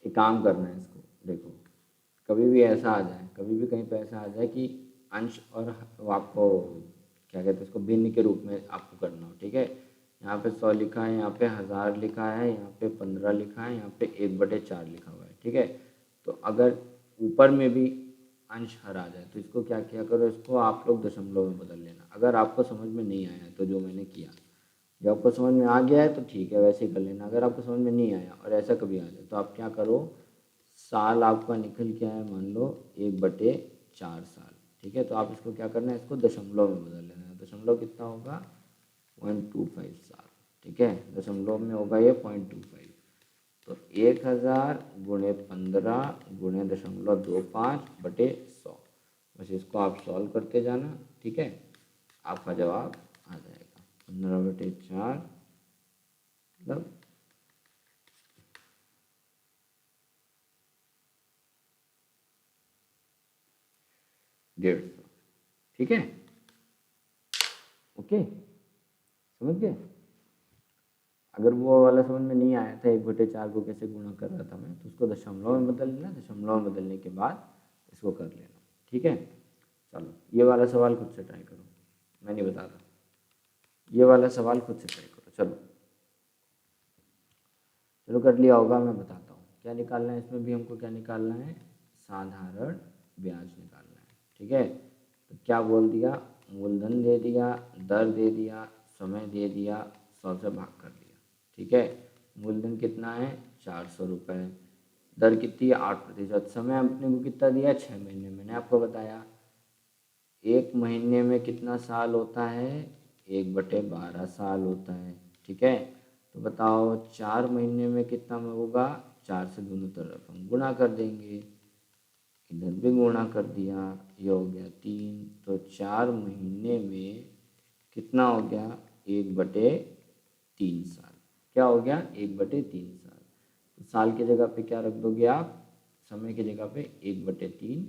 एक काम करना है इसको, देखो कभी भी ऐसा आ जाए, कभी भी कहीं पे ऐसा आ जाए कि अंश और वो आपको क्या कहते हैं उसको भिन्न के रूप में आपको करना हो। ठीक है, यहाँ पे 100 लिखा है, यहाँ पे 1000 लिखा है, यहाँ पे 15 लिखा है, यहाँ पे 1/4 लिखा हुआ है। ठीक है, तो अगर ऊपर में भी अंश हर आ जाए तो इसको क्या किया करो, इसको आप लोग दशमलव में बदल लेना। अगर आपको समझ में नहीं आया तो जो मैंने किया, जब आपको समझ में आ गया है तो ठीक है वैसे ही कर लेना। अगर आपको समझ में नहीं आया और ऐसा कभी आ जाए तो आप क्या करो, साल आपका निकल के आया मान लो 1/4 साल। ठीक है, तो आप इसको क्या करना है, इसको दशमलव में बदल लेना है। दशमलव कितना होगा 0.25 साल। ठीक है, दशमलव में होगा ये 0.25। तो 1000 गुणे 15 गुणे 0.25/100। बस इसको आप सॉल्व करते जाना। ठीक है, आपका जवाब आ जाएगा 15/4 मतलब 150। ठीक है, ओके, समझ गए। अगर वो वाला समझ में नहीं आया था 1/4 को कैसे गुणा कर रहा था मैं, तो उसको दशमलव में बदल लेना, दशमलव में बदलने के बाद इसको कर लेना। ठीक है, चलो ये वाला सवाल खुद से ट्राई करो, मैं नहीं बताता, ये वाला सवाल खुद से ट्राई करो। चलो चलो कर लिया होगा, मैं बताता हूँ क्या निकालना है। इसमें भी हमको क्या निकालना है, साधारण ब्याज निकालना है। ठीक है, तो क्या बोल दिया, मूलधन दे दिया, दर दे दिया, समय दे दिया, 100 से भाग कर दिया। ठीक है, मूलधन कितना है 400 रुपये, दर कितनी है 8%, समय अपने को कितना दिया 6 महीने, मैंने आपको बताया। एक महीने में कितना साल होता है, 1/12 साल होता है। ठीक है, तो बताओ 4 महीने में कितना में होगा, 4 से दोनों तरफ हम गुणा कर देंगे, इधर भी गुणा कर दिया, ये हो गया 3। तो 4 महीने में कितना हो गया 1/3 साल। क्या हो गया 1/3 साल। तो साल की जगह पे क्या रख दोगे आप, समय की जगह पे 1/3।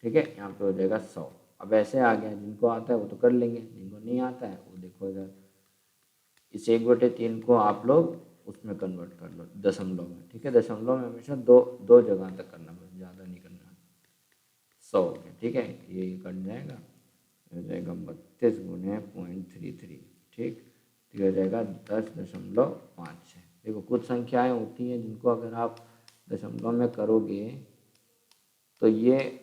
ठीक है, यहाँ पे हो जाएगा 100। अब ऐसे आ गया, जिनको आता है वो तो कर लेंगे, जिनको नहीं आता है वो देखो इधर, इस 1/3 को आप लोग उसमें कन्वर्ट कर लो दशमलव में। ठीक है, दशमलव में हमेशा दो दो जगह तक करना, बस ज़्यादा नहीं करना। 100 हो गया। ठीक है, ये कट जाएगा, हो जाएगा 32 गुणे 0.33। ठीक, तो ये हो जाएगा 10.56। देखो कुछ संख्याएं होती हैं जिनको अगर आप दशमलव में करोगे तो ये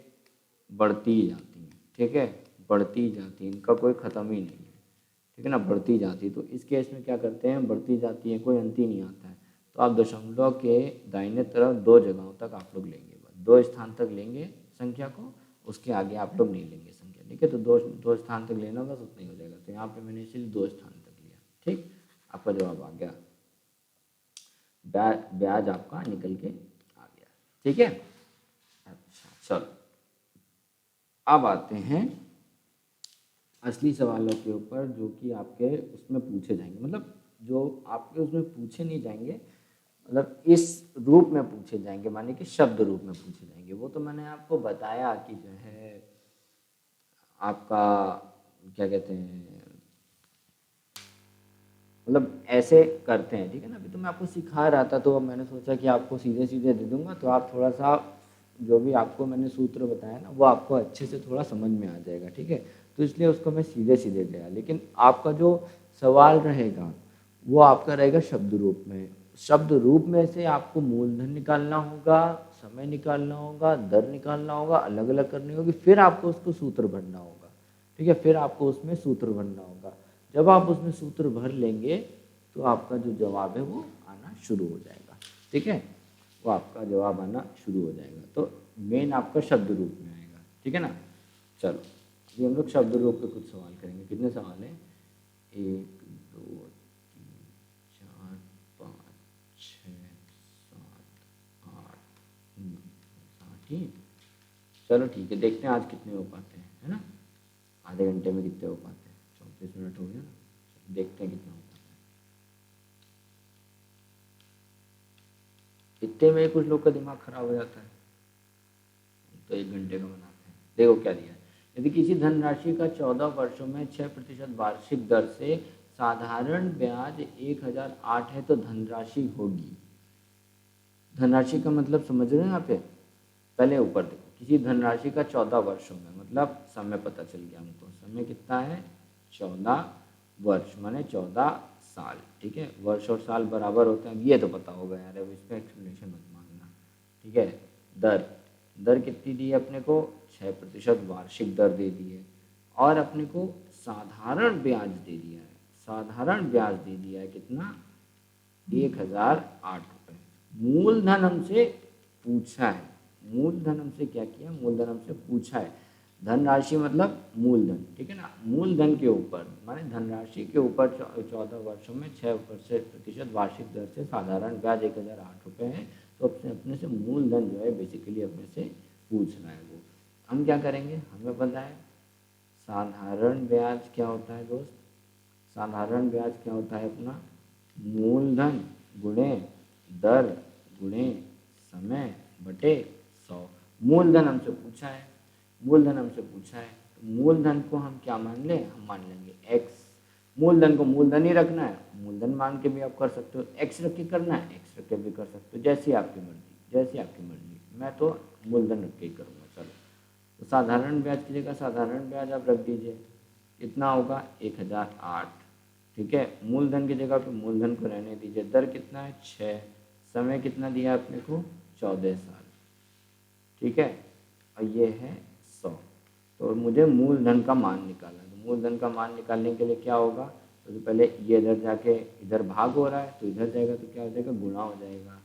बढ़ती ही जाती हैं। ठीक है, बढ़ती जाती हैं, इनका कोई ख़त्म ही नहीं है। ठीक है ना, बढ़ती जाती। तो इस केस में क्या करते हैं, बढ़ती जाती है, कोई अंत ही नहीं आता है। तो आप दशमलव के दाहिने तरफ दो जगहों तक आप लोग लेंगे, बस दो स्थान तक लेंगे संख्या को, उसके आगे आप लोग नहीं लेंगे संख्या। ठीक है, तो दो दो स्थान तक लेना, बस उतना ही हो जाएगा। तो यहाँ पे मैंने इसलिए 2 स्थान तक लिया। ठीक, आपका जवाब आ गया, ब्याज आपका निकल के आ गया। ठीक है, अच्छा चलो अब आते हैं असली सवालों के ऊपर, जो कि आपके उसमें पूछे जाएंगे, मतलब जो आपके उसमें पूछे नहीं जाएंगे, मतलब इस रूप में पूछे जाएंगे, माने कि शब्द रूप में पूछे जाएंगे। वो तो मैंने आपको बताया कि जो है आपका क्या कहते हैं, मतलब ऐसे करते हैं। ठीक है ना, अभी तो मैं आपको सिखा रहा था, तो अब मैंने सोचा कि आपको सीधे सीधे दे दूंगा, तो आप थोड़ा सा जो भी आपको मैंने सूत्र बताया ना वो आपको अच्छे से थोड़ा समझ में आ जाएगा। ठीक है, तो इसलिए उसको मैं सीधे सीधे गया, लेकिन आपका जो सवाल रहेगा वो आपका रहेगा शब्द रूप में। शब्द रूप में से आपको मूलधन निकालना होगा, समय निकालना होगा, दर निकालना होगा, अलग अलग करनी होगी, फिर आपको उसको सूत्र भरना होगा। ठीक है, फिर आपको उसमें सूत्र भरना होगा। जब आप उसमें सूत्र भर लेंगे तो आपका जो जवाब है वो आना शुरू हो जाएगा। ठीक है, वो आपका जवाब आना शुरू हो जाएगा। तो मेन आपका शब्द रूप में आएगा। ठीक है ना, चलो अभी हम लोग शब्द रूप पे कुछ सवाल करेंगे। कितने सवाल हैं, 1 2 3 4 5 6 7 8 9 10। चलो ठीक है, देखते हैं आज कितने हो पाते हैं, है ना, आधे घंटे में कितने हो पाते हैं। 34 मिनट हो गया ना, देखते हैं कितना हो पाता है। इतने में ही कुछ लोग का दिमाग खराब हो जाता है। तो 1 घंटे का बनाते हैं। देखो क्या दिया है, यदि किसी धनराशि का 14 वर्षों में 6% वार्षिक दर से साधारण ब्याज 1008 है तो धनराशि होगी। धनराशि का मतलब समझ रहे हैं यहाँ पे? पहले ऊपर देखो, किसी धनराशि का 14 वर्षों में, मतलब समय पता चल गया हमको, समय कितना है 14 वर्ष माने 14 साल, ठीक है। वर्ष और साल बराबर होते हैं, अब ये तो पता होगा यार, अब इस पर एक्सप्लेनेशन मत मांगना, ठीक है। दर, दर कितनी दी है अपने को, 6% वार्षिक दर दे दी है, और अपने को साधारण ब्याज दे दिया है, साधारण ब्याज दे दिया है कितना, 1008 रुपये। मूलधन हमसे पूछा है, मूलधन हमसे क्या किया, मूलधन हमसे पूछा है। धनराशि मतलब मूलधन, ठीक है ना। मूलधन के ऊपर माने धनराशि के ऊपर 14 वर्षों में 6% वार्षिक दर से साधारण ब्याज 1008 रुपये है, तो अपने से मूलधन जो है बेसिकली अपने से पूछ रहा है वो। हम क्या करेंगे, हमें पता है साधारण ब्याज क्या होता है दोस्त, साधारण ब्याज क्या होता है अपना, मूलधन गुणे दर गुणे समय बटे 100। मूलधन हमसे पूछा है, मूलधन हमसे पूछा है, तो मूलधन को हम क्या मान लें, हम मान लेंगे x। मूलधन को मूलधन ही रखना है, मूलधन मान के भी आप कर सकते हो, x रख के करना है x रख के भी कर सकते हो, जैसी आपकी मर्जी, जैसी आपकी मर्जी। मैं तो मूलधन रख के ही करूँगा। चलो, तो साधारण ब्याज की जगह साधारण ब्याज आप रख दीजिए, कितना होगा 1008, ठीक है। मूलधन की जगह पे मूलधन को रहने दीजिए, दर कितना है 6, समय कितना दिया अपने को 14 साल, ठीक है, और ये है 100। तो मुझे मूलधन का मान निकालना है, तो मूलधन का मान निकालने के लिए क्या होगा, तो पहले ये इधर जाके, इधर भाग हो रहा है तो इधर जाएगा तो क्या हो जाएगा, गुणा हो जाएगा,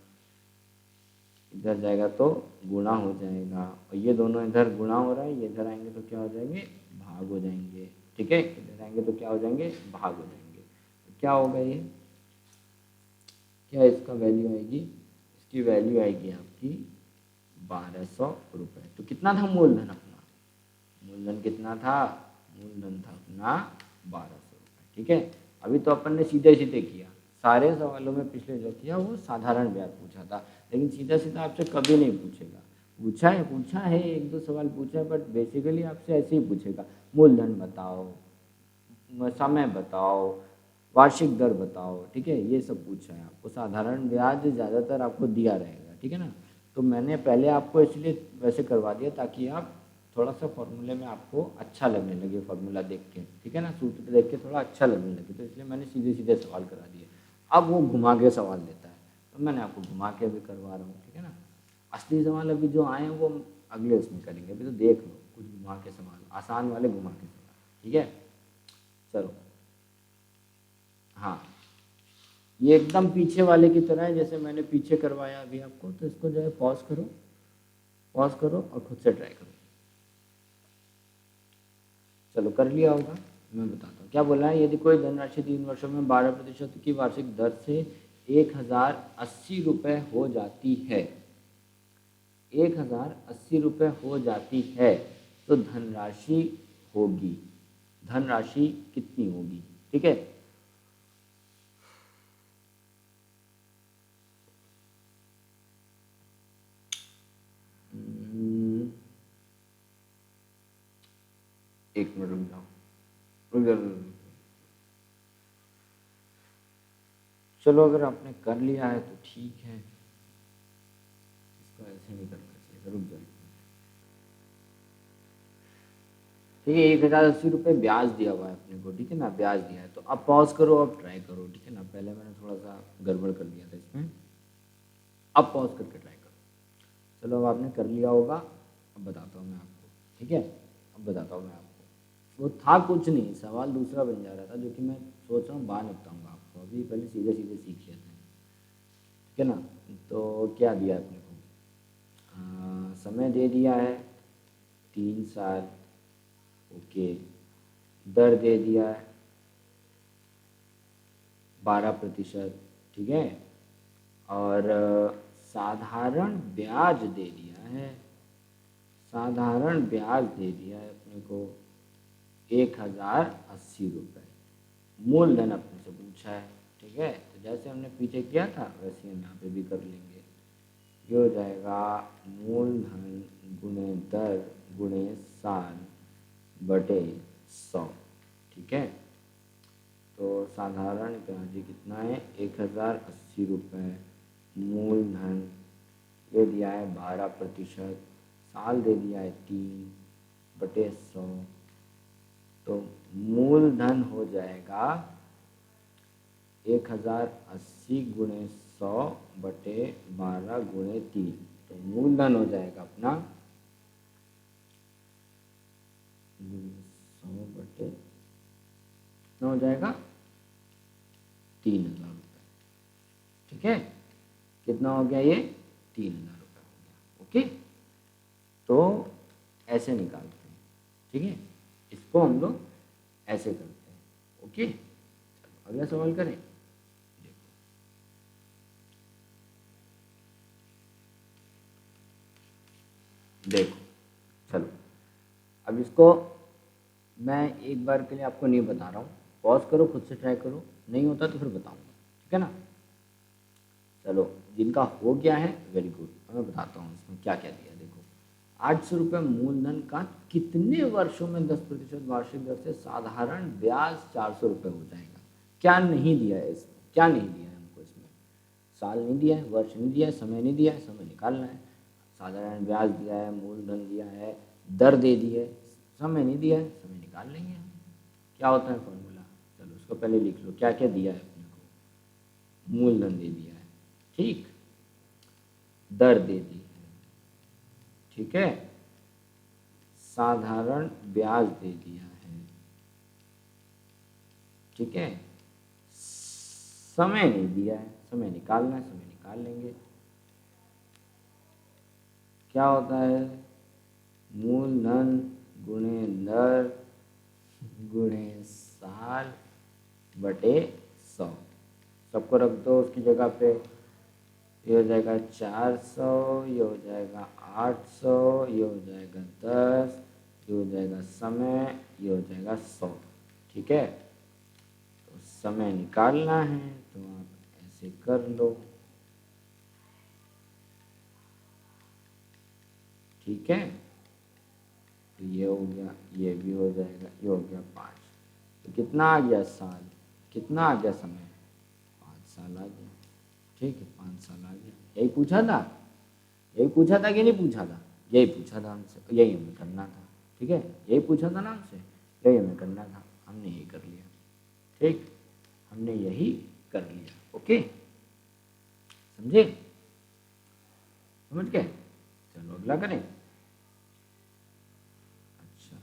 इधर जाएगा तो गुणा हो जाएगा, और ये दोनों इधर गुणा हो रहा है, ये इधर आएंगे तो क्या हो जाएंगे, भाग हो जाएंगे, ठीक है। इधर आएंगे तो क्या हो जाएंगे, भाग हो जाएंगे। तो क्या होगा ये, क्या इसका वैल्यू आएगी, इसकी वैल्यू आएगी आपकी 1200 रुपये। तो कितना था मूलधन अपना, मूलधन कितना था, मूलधन था अपना 1200 रुपये, ठीक है। अभी तो अपन ने सीधे सीधे किया, सारे सवालों में पिछले जो किया वो साधारण ब्याज पूछा था, लेकिन सीधा सीधा आपसे कभी नहीं पूछेगा। पूछा है 1-2 सवाल पूछा है, बट बेसिकली आपसे ऐसे ही पूछेगा, मूलधन बताओ, समय बताओ, वार्षिक दर बताओ, ठीक है, ये सब पूछा है आपको। साधारण ब्याज ज़्यादातर आपको दिया रहेगा, ठीक है ना। तो मैंने पहले आपको इसलिए वैसे करवा दिया ताकि आप थोड़ा सा फॉर्मूले में आपको अच्छा लगने लगे, फॉर्मूला देख के, ठीक है ना, सूत्र देख के थोड़ा अच्छा लगने लगे, तो इसलिए मैंने सीधे सीधे सवाल करा दिए। अब वो घुमा के सवाल देता है, तो मैंने आपको घुमा के भी करवा रहा हूँ, ठीक है ना। असली सवाल अभी जो आए हैं वो अगले उसमें करेंगे, अभी तो देख लो कुछ घुमा के सवाल, आसान वाले घुमा के सवाल, ठीक है। चलो, हाँ, ये एकदम पीछे वाले की तरह है जैसे मैंने पीछे करवाया अभी आपको, तो इसको जो है पॉज करो, पॉज करो और खुद से ट्राई करो। चलो, कर लिया होगा, मैं बताता हूँ क्या बोला है। यदि कोई धनराशि 3 वर्षों में 12% की वार्षिक दर से 1080 रुपये हो जाती है, 1080 रुपये हो जाती है, तो धनराशि होगी, धनराशि कितनी होगी, ठीक है। एक मिनट रुक जाओ, रुक जाओ, रुक जाओ। चलो, अगर आपने कर लिया है तो ठीक है, इसको ऐसे नहीं करना चाहिए, रुक जाओ। ठीक है, 1080 रुपये ब्याज दिया हुआ है अपने को, ठीक है ना, ब्याज दिया है, तो अब पॉज करो, अब ट्राई करो, ठीक है ना। पहले मैंने थोड़ा सा गड़बड़ कर दिया था इसमें, अब पॉज करके ट्राई करो। चलो, अब आपने कर लिया होगा, अब बताता हूँ मैं आपको, ठीक है, अब बताता हूँ मैं आपको। वो था कुछ नहीं, सवाल दूसरा बन जा रहा था, जो कि मैं सोच रहा हूँ बाद में बताऊँगा आपको, अभी पहले सीधे सीधे सीख लेते हैं, ठीक है ना। तो क्या दिया अपने को, समय दे दिया है 3 साल, ओके, दर दे दिया है 12%, ठीक है, और साधारण ब्याज दे दिया है, साधारण ब्याज दे दिया है अपने को 1080 रुपये। मूलधन अपने से पूछा है, ठीक है, तो जैसे हमने पीछे किया था वैसे हम यहाँ पे भी कर लेंगे, ये हो जाएगा मूलधन गुणे दर गुणे साल बटे 100। ठीक है, तो साधारण ब्याज कितना है 1080 रुपये। मूलधन ये दिया है 12%, साल दे दिया है 3/100। तो मूलधन हो जाएगा 1080 गुणे 100 बटे 12 गुणे 3। तो मूलधन हो जाएगा अपना 100 बटे कितना हो जाएगा 3000 रुपये। ठीक है, कितना हो गया ये 3000 रुपये हो गया। ओके, तो ऐसे निकालते हैं। ठीक है, इसको हम लोग ऐसे करते हैं। ओके, चलो अगला सवाल करें। देखो चलो, अब इसको मैं एक बार के लिए आपको नहीं बता रहा हूँ, पॉज करो, खुद से ट्राई करो, नहीं होता तो फिर बताऊँगा। ठीक है ना। चलो, जिनका हो गया है वेरी गुड, मैं बताता हूँ इसमें क्या क्या दिया। देखो 800 रुपये मूलधन का कितने वर्षों में 10% वार्षिक दर से साधारण ब्याज 400 रुपये हो जाएगा। क्या नहीं दिया है इसमें, क्या नहीं दिया है हमको इसमें, साल नहीं दिया है, वर्ष नहीं दिया है, समय नहीं दिया है, समय निकालना है। साधारण ब्याज दिया है, मूलधन दिया है, दर दे दी है, समय नहीं दिया है, समय निकाल लेंगे हम। क्या होता है फॉर्मूला, चलो उसको पहले लिख लो। क्या क्या दिया है अपने को, मूलधन दे दिया है, ठीक, दर दे दी है, ठीक है, साधारण ब्याज दे दिया है, ठीक है, समय नहीं दिया है, समय निकालना है, समय निकाल लेंगे। क्या होता है, मूलधन गुणे दर गुणे साल बटे 100। सबको रख दो उसकी जगह पे। ये हो जाएगा 400, ये हो जाएगा 800, ये हो जाएगा 10, ये हो जाएगा समय, ये हो जाएगा 100। ठीक है, तो समय निकालना है तो आप ऐसे कर लो। ठीक है, तो ये हो गया, ये भी हो जाएगा, ये हो गया 5। तो कितना आ गया साल, कितना आ गया समय, 5 साल आ गया। ठीक है, 5 साल आ गया। यही पूछा था, यही पूछा था कि नहीं पूछा था, यही पूछा था हमसे, यही हमें करना था। ठीक है, यही पूछा था ना हमसे, यही हमें करना था, हमने यही कर लिया। ठीक, हमने यही कर लिया। ओके, समझे, समझ गए। चलो अगला करें। अच्छा,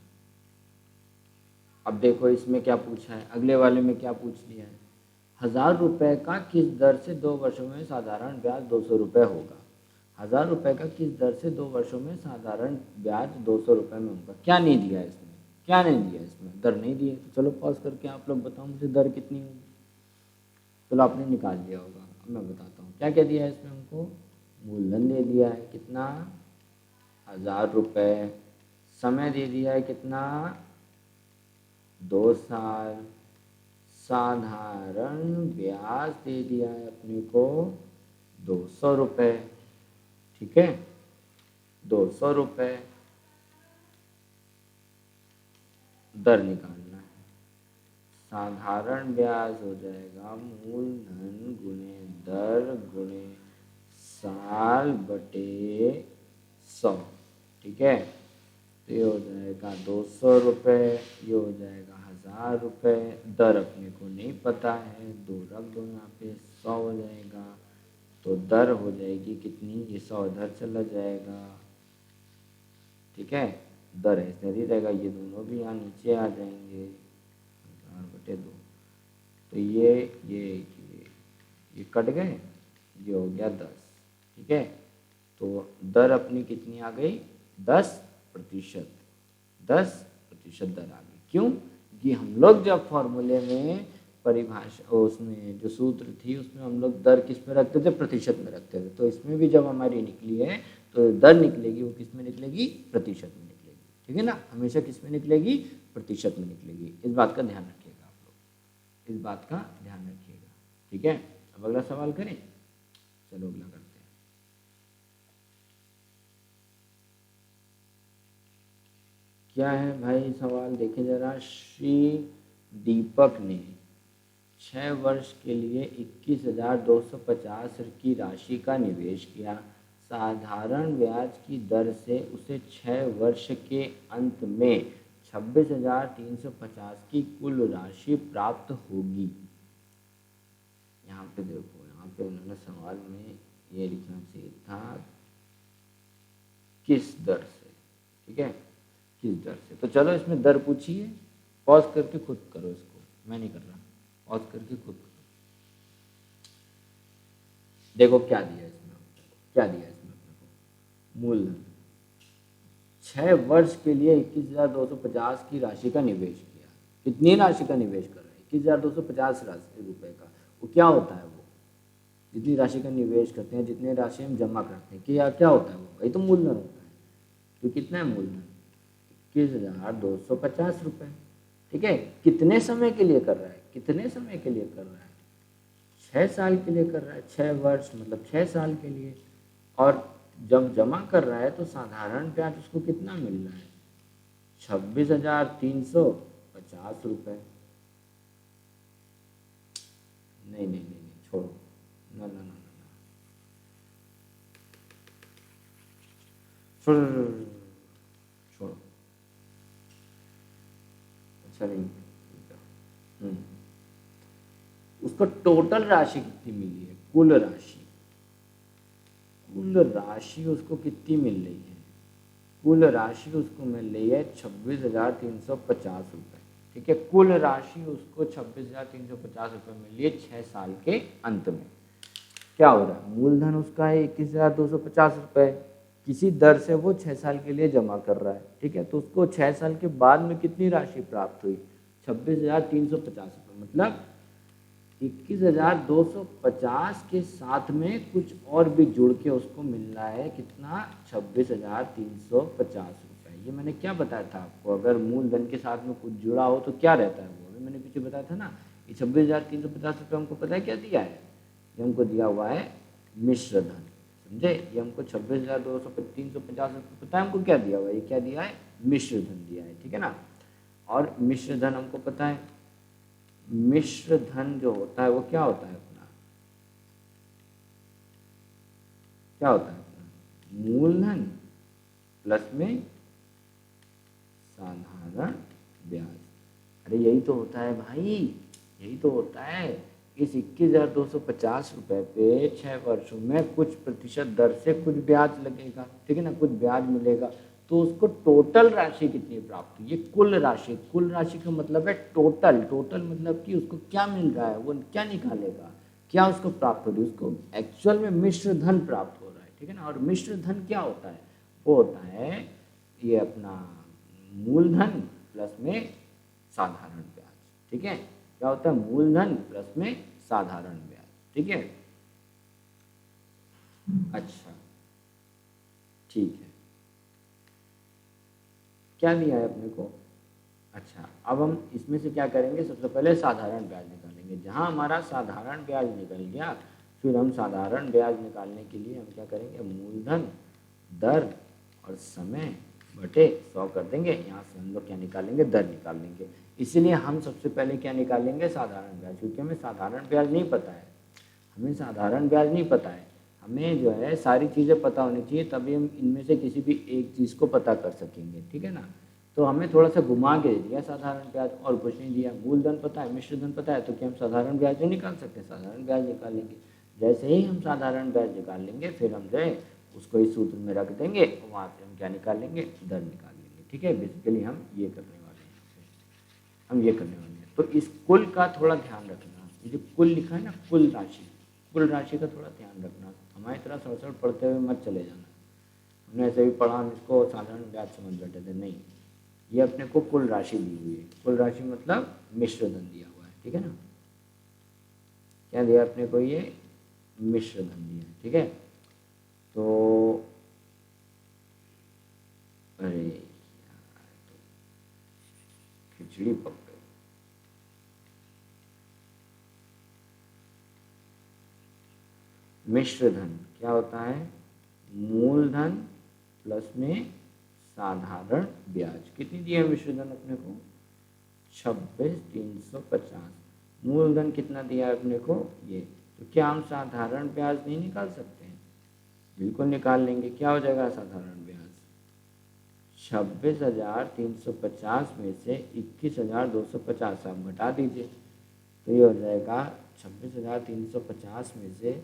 अब देखो इसमें क्या पूछा है, अगले वाले में क्या पूछ लिया है। 1000 रुपये का किस दर से 2 वर्षों में साधारण ब्याज 200 रुपये होगा। 1000 रुपये का किस दर से 2 वर्षों में साधारण ब्याज 200 रुपये में होगा। क्या नहीं दिया है इसमें, क्या नहीं दिया इसमें, दर नहीं दी है। तो चलो पॉज करके आप लोग बताओ मुझे दर कितनी होगी। चलो आपने निकाल लिया होगा, अब मैं बताता हूँ क्या क्या दिया है इसमें हमको। मूलधन दे दिया है कितना, 1000 रुपये, समय दे दिया है कितना, 2 साल, साधारण ब्याज दे दिया है अपने को 200 रुपये। ठीक है, 200 रुपये, दर निकालना है। साधारण ब्याज हो जाएगा मूलधन गुणे दर गुणे साल बटे 100। ठीक है, तो ये हो जाएगा 200 रुपये, ये हो जाएगा 1000 रुपये, दर अपने को नहीं पता है, 2 रख दो यहाँ पे, 100 हो जाएगा। तो दर हो जाएगी कितनी, ये 100 इधर चला जाएगा। ठीक है, दर ऐसे ही रहेगा, ये दोनों भी यहाँ नीचे आ जाएंगे, 1000/2। तो ये कट गए, ये हो गया 10। ठीक है, तो दर अपनी कितनी आ गई, 10%। 10% दर आ गई। क्यों कि हम लोग जब फॉर्मूले में परिभाषा, उसमें जो सूत्र थी उसमें हम लोग दर किस में रखते थे, प्रतिशत में रखते थे। तो इसमें भी जब हमारी निकली है तो दर निकलेगी, वो किस में निकलेगी, प्रतिशत में निकलेगी। ठीक है ना, हमेशा किस में निकलेगी, प्रतिशत में निकलेगी। इस बात का ध्यान रखिएगा आप लोग, इस बात का ध्यान रखिएगा। ठीक है, अब अगला सवाल करें। चलो अगला करते हैं। क्या है भाई सवाल, देखे जरा। श्री दीपक ने 6 वर्ष के लिए 21,250 की राशि का निवेश किया। साधारण ब्याज की दर से उसे 6 वर्ष के अंत में 26,350 की कुल राशि प्राप्त होगी। यहाँ पे देखो, यहाँ पे उन्होंने सवाल में ये लिखना चाहिए था किस दर से, ठीक है, किस दर से। तो चलो इसमें दर पूछिए, पॉज करके खुद करो इसको, मैं नहीं कर रहा, पॉज करके खुद करो। देखो क्या दिया इसमें, क्या दिया इसमें अपने को, मूलधन। 6 वर्ष के लिए 21,250 की राशि का निवेश किया। कितनी राशि का निवेश कर रहे हैं? 21,250 रुपए का। वो क्या होता है, वो जितनी राशि का निवेश करते हैं, जितने राशि हम जमा करते हैं, क्या होता है वो, वही तो मूलधन होता है। तो कितना है मूलधन? 21,250 रुपये, ठीक है। कितने समय के लिए कर रहा है? कितने समय के लिए कर रहा है? 6 साल के लिए कर रहा है। 6 वर्ष मतलब 6 साल के लिए। और जब जमा कर रहा है तो साधारण ब्याज उसको कितना मिल रहा है? 26,350 रुपये। नहीं नहीं नहीं नहीं, छोड़ो, ना ना ना ना, छोड़ो छोड़ो, अच्छा नहीं। उसको टोटल राशि कितनी मिली है? कुल राशि, कुल राशि उसको कितनी मिल रही है? कुल राशि उसको मिल रही है 26,350 रुपये, ठीक है। कुल राशि उसको 26,350 रुपये मिल रही है 6 साल के अंत में। क्या हो रहा है? मूलधन उसका है 21,250 रुपये, किसी दर से वो 6 साल के लिए जमा कर रहा है, ठीक है। तो उसको 6 साल के बाद में कितनी राशि प्राप्त हुई? 26,350 रुपये। मतलब 21,250 के साथ में कुछ और भी जुड़ के उसको मिल रहा है कितना? 26,350 रुपये। ये मैंने क्या बताया था आपको, अगर मूलधन के साथ में कुछ जुड़ा हो तो क्या रहता है वो, अभी मैंने पीछे बताया था ना। ये 26,350 रुपये हमको पता है क्या दिया है? ये हमको दिया हुआ है मिश्र धन, समझे। ये हमको 26,350 रुपये पता है हमको क्या दिया हुआ है, ये क्या दिया है? मिश्र धन दिया है, ठीक है ना। और मिश्र धन हमको पता है, मिश्र धन जो होता है वो क्या होता है अपना, क्या होता है अपना? मूलधन प्लस में साधारण ब्याज। अरे यही तो होता है भाई, यही तो होता है। इस 21,250 रुपये पे 6 वर्षों में कुछ प्रतिशत दर से कुछ ब्याज लगेगा, ठीक है ना, कुछ ब्याज मिलेगा। तो उसको टोटल राशि कितनी प्राप्त हुई? ये कुल राशि, कुल राशि का मतलब है टोटल। टोटल मतलब कि उसको क्या मिल रहा है, वो क्या निकालेगा, क्या उसको प्राप्त हो रही है? उसको एक्चुअल में मिश्र धन प्राप्त हो रहा है, ठीक है ना। और मिश्र धन क्या होता है? वो होता है ये अपना मूलधन प्लस में साधारण ब्याज, ठीक है। क्या होता है? मूलधन प्लस में साधारण ब्याज, ठीक है। अच्छा ठीक है, क्या दिया है अपने को? अच्छा, अब हम इसमें से क्या करेंगे? सबसे पहले साधारण ब्याज निकालेंगे। जहाँ हमारा साधारण ब्याज निकल गया, फिर हम साधारण ब्याज निकालने के लिए हम क्या करेंगे? मूलधन दर और समय बटे 100 कर देंगे। यहाँ से हम लोग क्या निकालेंगे? दर निकाल लेंगे। इसीलिए हम सबसे पहले क्या निकालेंगे? साधारण ब्याज, क्योंकि हमें साधारण ब्याज नहीं पता है। हमें साधारण ब्याज नहीं पता है, हमें जो है सारी चीज़ें पता होनी चाहिए, तभी हम इनमें से किसी भी एक चीज़ को पता कर सकेंगे, ठीक है ना। तो हमें थोड़ा सा घुमा के दे दिया साधारण ब्याज, और कुछ नहीं दिया। मूलधन पता है, मिश्र धन पता है, तो क्या हम साधारण ब्याज नहीं निकाल सकते? साधारण ब्याज निकाल लेंगे। जैसे ही हम साधारण ब्याज निकाल लेंगे, फिर हम जो है उसको इस सूत्र में रख देंगे, वहाँ से हम क्या निकाल लेंगे? दर निकाल लेंगे, ठीक है। बेसिकली हम ये करने वाले हैं, हम ये करने वाले हैं। तो इस कुल का थोड़ा ध्यान रखना, ये जो कुल लिखा है ना, कुल राशि, कुल राशि का थोड़ा ध्यान रखना। हमारी तरह सड़सड़ पढ़ते हुए मत चले जाना, हमने ऐसे भी पढ़ा, हम इसको साधारण ब्याज समझ बैठे थे, नहीं। ये अपने को कुल राशि दी हुई है। कुल राशि मतलब मिश्र धन दिया हुआ है, ठीक है ना। क्या दिया अपने को? ये मिश्र धन दिया है, ठीक है। तो अरे खिचड़ी पक गई। मिश्र धन क्या होता है? मूलधन प्लस में साधारण ब्याज कितनी दी है मिश्र धन अपने को 26,350। मूलधन कितना दिया है अपने को ये। तो क्या हम साधारण ब्याज नहीं निकाल सकते हैं? बिल्कुल निकाल लेंगे। क्या हो जाएगा साधारण ब्याज 26,350 में से 21,250 आप घटा दीजिए। तो ये हो जाएगा 26,350 में से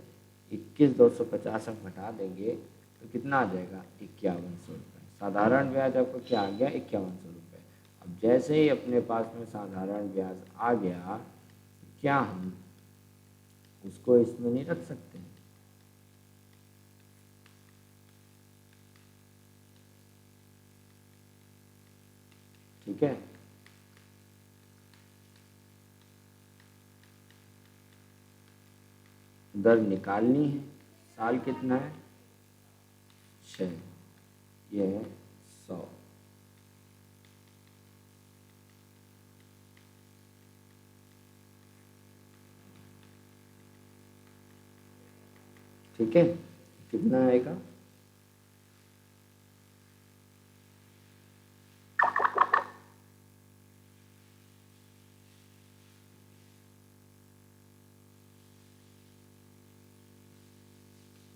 21,250 आप घटा देंगे तो कितना आ जाएगा 5100 रुपये। साधारण ब्याज आपको क्या आ गया 5100 रुपये। अब जैसे ही अपने पास में साधारण ब्याज आ गया क्या हम उसको इसमें नहीं रख सकते? ठीक है, दर निकालनी है। साल कितना है 6, ये है 100। ठीक है, कितना आएगा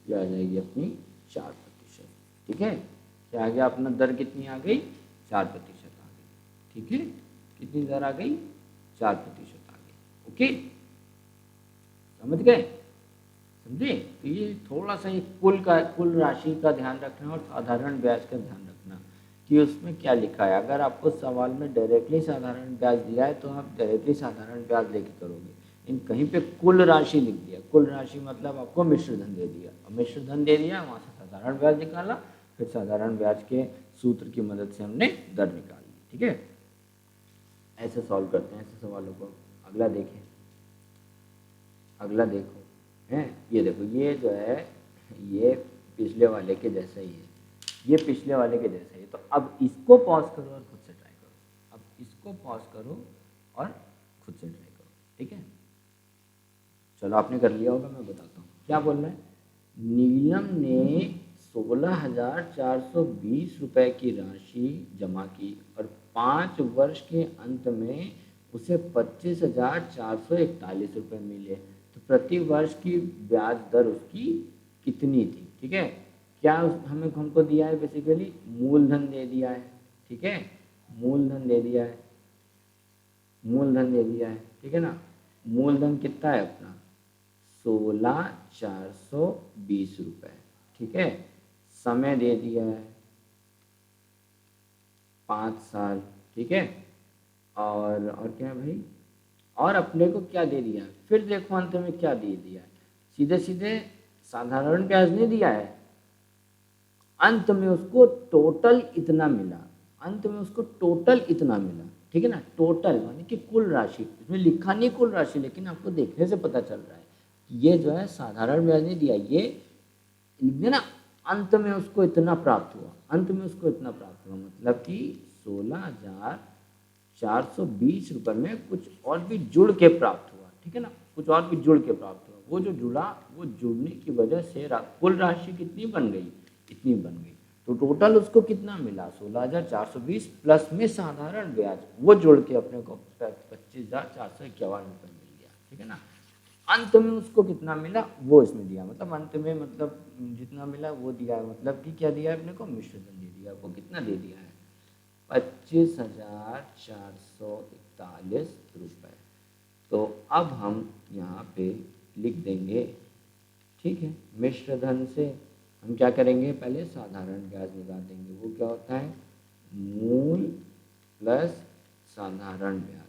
ये आ जाएगी अपनी 4%। ठीक है, क्या आ गया अपना दर कितनी आ गई 4% आ गई। ठीक है, कितनी दर आ गई 4% आ गई। ओके, समझ गए? समझे? तो ये थोड़ा सा एक कुल राशि का ध्यान रखना और साधारण ब्याज का ध्यान रखना कि उसमें क्या लिखा है। अगर आपको सवाल में डायरेक्टली साधारण ब्याज दिया है तो आप डायरेक्टली साधारण ब्याज लेके करोगे। इन कहीं पे कुल राशि लिख दिया, कुल राशि मतलब आपको मिश्र धन दे दिया, और मिश्र धन दे दिया वहाँ से साधारण ब्याज निकाला, फिर साधारण ब्याज के सूत्र की मदद से हमने दर निकाल ली। ठीक है, ऐसे सॉल्व करते हैं ऐसे सवालों को। अगला देखें, अगला देखो हैं, ये देखो ये जो है ये पिछले वाले के जैसा ही है, ये पिछले वाले के जैसा ही है। तो अब इसको पॉज करो और खुद से ट्राई करो। अब इसको पॉज करो और खुद से ट्राई करो। ठीक है, चलो आपने कर लिया होगा, मैं बताता हूँ क्या बोल रहा है। नीलम ने 16,420 रुपये की राशि जमा की और 5 वर्ष के अंत में उसे 25,441 रुपये मिले। तो प्रति वर्ष की ब्याज दर उसकी कितनी थी? ठीक है, क्या हमें हमको दिया है बेसिकली मूलधन दे दिया है। ठीक है, मूलधन दे दिया है, मूलधन दे दिया है। ठीक है ना, मूलधन कितना है अपना 16,420 रुपये। ठीक है, समय दे दिया है 5 साल। ठीक है, और क्या है भाई, और अपने को क्या दे दिया, फिर देखो अंत में क्या दे दिया है। सीधे सीधे साधारण ब्याज नहीं दिया है, अंत में उसको टोटल इतना मिला, अंत में उसको टोटल इतना मिला। ठीक है ना, टोटल माने कि कुल राशि, इसमें लिखा नहीं कुल राशि, लेकिन आपको देखने से पता चल रहा है कि ये जो है साधारण ब्याज नहीं दिया, ये लिख देना अंत में उसको इतना प्राप्त हुआ, अंत में उसको इतना प्राप्त हुआ, मतलब कि 16,420 रुपये में कुछ और भी जुड़ के प्राप्त हुआ। ठीक है ना, कुछ और भी जुड़ के प्राप्त हुआ, वो जो जुड़ा, वो जुड़ने की वजह से कुल राशि कितनी बन गई, इतनी बन गई। तो टोटल उसको कितना मिला 16,420 प्लस में साधारण ब्याज, वो जोड़ के अपने को 25,451 रुपये मिल गया। ठीक है ना, अंत में उसको कितना मिला वो इसमें दिया, मतलब अंत में मतलब जितना मिला वो दिया है, मतलब कि क्या दिया है अपने को मिश्र धन दे दिया। वो कितना दे दिया है 25,441 रुपये। तो अब हम यहाँ पे लिख देंगे। ठीक है, मिश्र धन से हम क्या करेंगे, पहले साधारण ब्याज निकाल देंगे। वो क्या होता है मूल प्लस साधारण ब्याज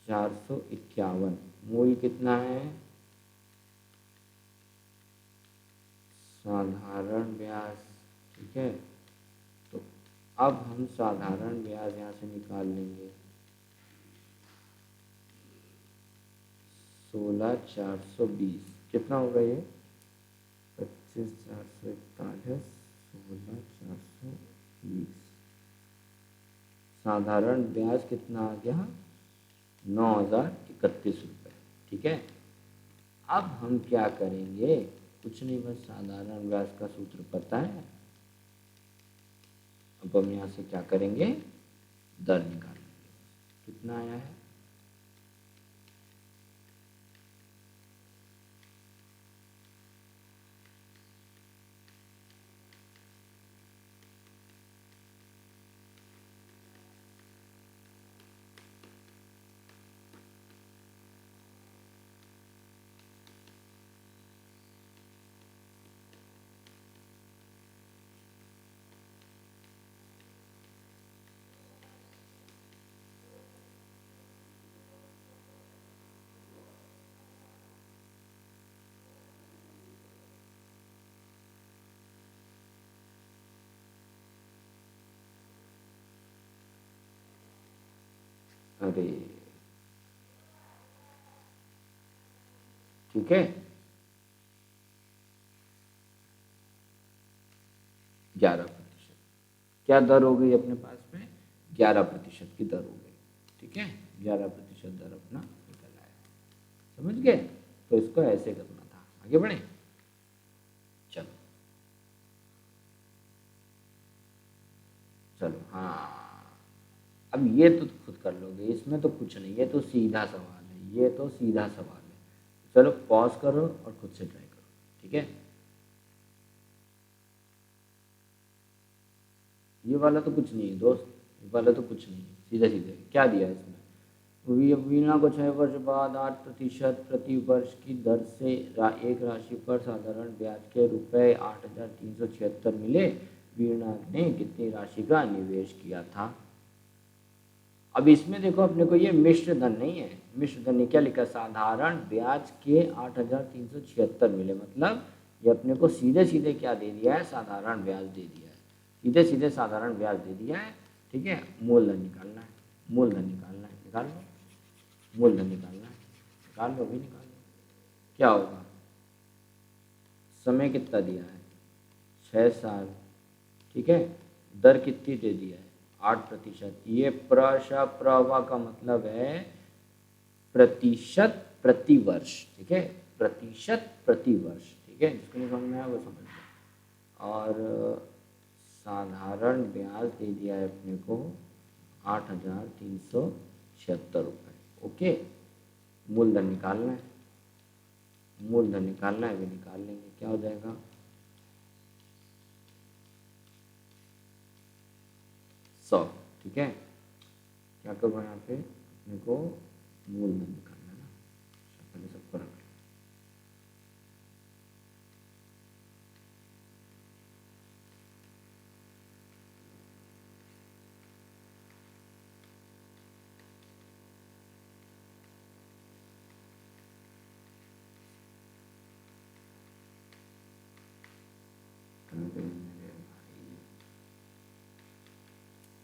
451। मूल कितना है, साधारण ब्याज। ठीक है, तो अब हम साधारण ब्याज यहाँ से निकाल लेंगे 16,420 कितना होगा ये 25,441 16,420। साधारण ब्याज कितना आ गया 9,031 रुपये। ठीक है, अब हम क्या करेंगे, कुछ नहीं, बस साधारण ब्याज का सूत्र पता है, तो हम यहाँ से क्या करेंगे, दर निकालेंगे। कितना आया है, अरे ठीक है, 11%। क्या दर हो गई अपने पास में, 11% की दर हो गई। ठीक है, 11% दर अपना निकल आया। समझ गए, तो इसको ऐसे करना था। आगे बढ़े, चलो चलो। हाँ, अब ये तो खुद कर लोगे, इसमें तो कुछ नहीं, ये तो सीधा सवाल है, ये तो सीधा सवाल है। चलो पॉज करो और खुद से ट्राई करो। ठीक है, ये वाला तो कुछ नहीं है दोस्त, ये वाला तो कुछ नहीं है, सीधे सीधे क्या दिया है इसमें। वीणा को 6 वर्ष बाद 8% प्रति वर्ष की दर से एक राशि पर साधारण ब्याज के रुपए 8,376 मिले। वीणा ने कितनी राशि का निवेश किया था। अब इसमें देखो अपने को ये मिश्र धन नहीं है, मिश्र धन ने क्या लिखा, साधारण ब्याज के 8,376 मिले, मतलब ये अपने को सीधे सीधे क्या दे दिया है, साधारण ब्याज दे दिया है, सीधे सीधे साधारण ब्याज दे दिया है। ठीक है, मूलधन निकालना है, मूलधन निकालना है, निकाल लो, मूलधन निकालना है, निकाल लो, अभी निकाल लो। क्या होगा, समय कितना दिया है, 6 साल। ठीक है, दर कितनी दे दिया है, 8%। ये प्रवा का मतलब है प्रतिशत प्रति वर्ष। ठीक है, प्रतिशत प्रति वर्ष। ठीक है, जिसको नहीं समझ में आया वो समझ लो। और साधारण ब्याज दे दिया है अपने को 8,376 रुपये। ओके, मूलधन निकालना है, मूलधन निकालना है, भी निकाल लेंगे। क्या हो जाएगा, 100। ठीक है, क्या करो यहाँ पे अपने को मूलधन निकालना है ना, पहले सबको रख लो।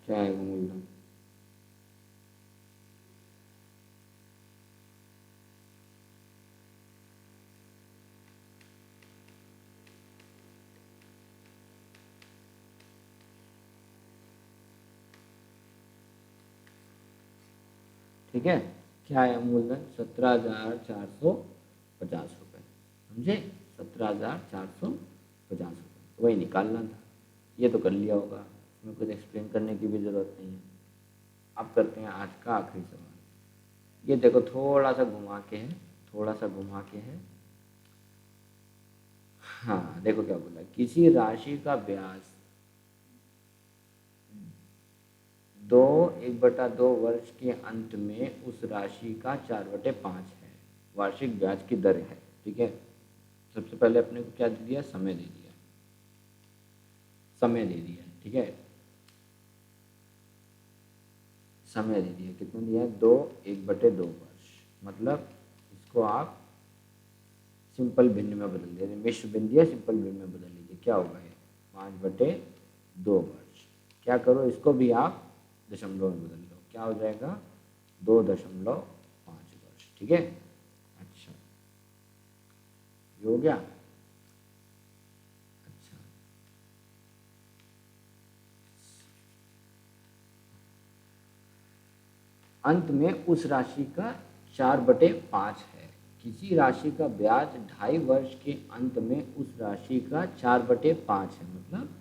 क्या है मूलधन, ठीक है, क्या है मूलधन, 17,450 रुपये। समझे, 17,450 रुपये, वही निकालना था। ये तो कर लिया होगा, इसमें कुछ एक्सप्लेन करने की भी ज़रूरत नहीं है। अब करते हैं आज का आखिरी सवाल। ये देखो थोड़ा सा घुमा के है, थोड़ा सा घुमा के है। हाँ देखो क्या बोला, किसी राशि का ब्याज 1/2 वर्ष के अंत में उस राशि का 4/5 है, वार्षिक ब्याज की दर है। ठीक है, सबसे पहले अपने को क्या दे दिया, समय दे दिया, समय दे दिया। ठीक है, समय दे दिया, कितना दिया है, 1/2 वर्ष। मतलब इसको आप सिंपल भिन्न में बदल दीजिए, मिश्र भिन्न दिया, सिंपल भिन्न में बदल लीजिए। क्या होगा ये, 5/2 वर्ष। क्या करो, इसको भी आप दशमलव में बदल लो, क्या हो जाएगा, 2.5 वर्ष। ठीक है, अच्छा ये हो गया। अच्छा, अंत में उस राशि का 4/5 है। किसी राशि का ब्याज 2.5 वर्ष के अंत में उस राशि का 4/5 है। मतलब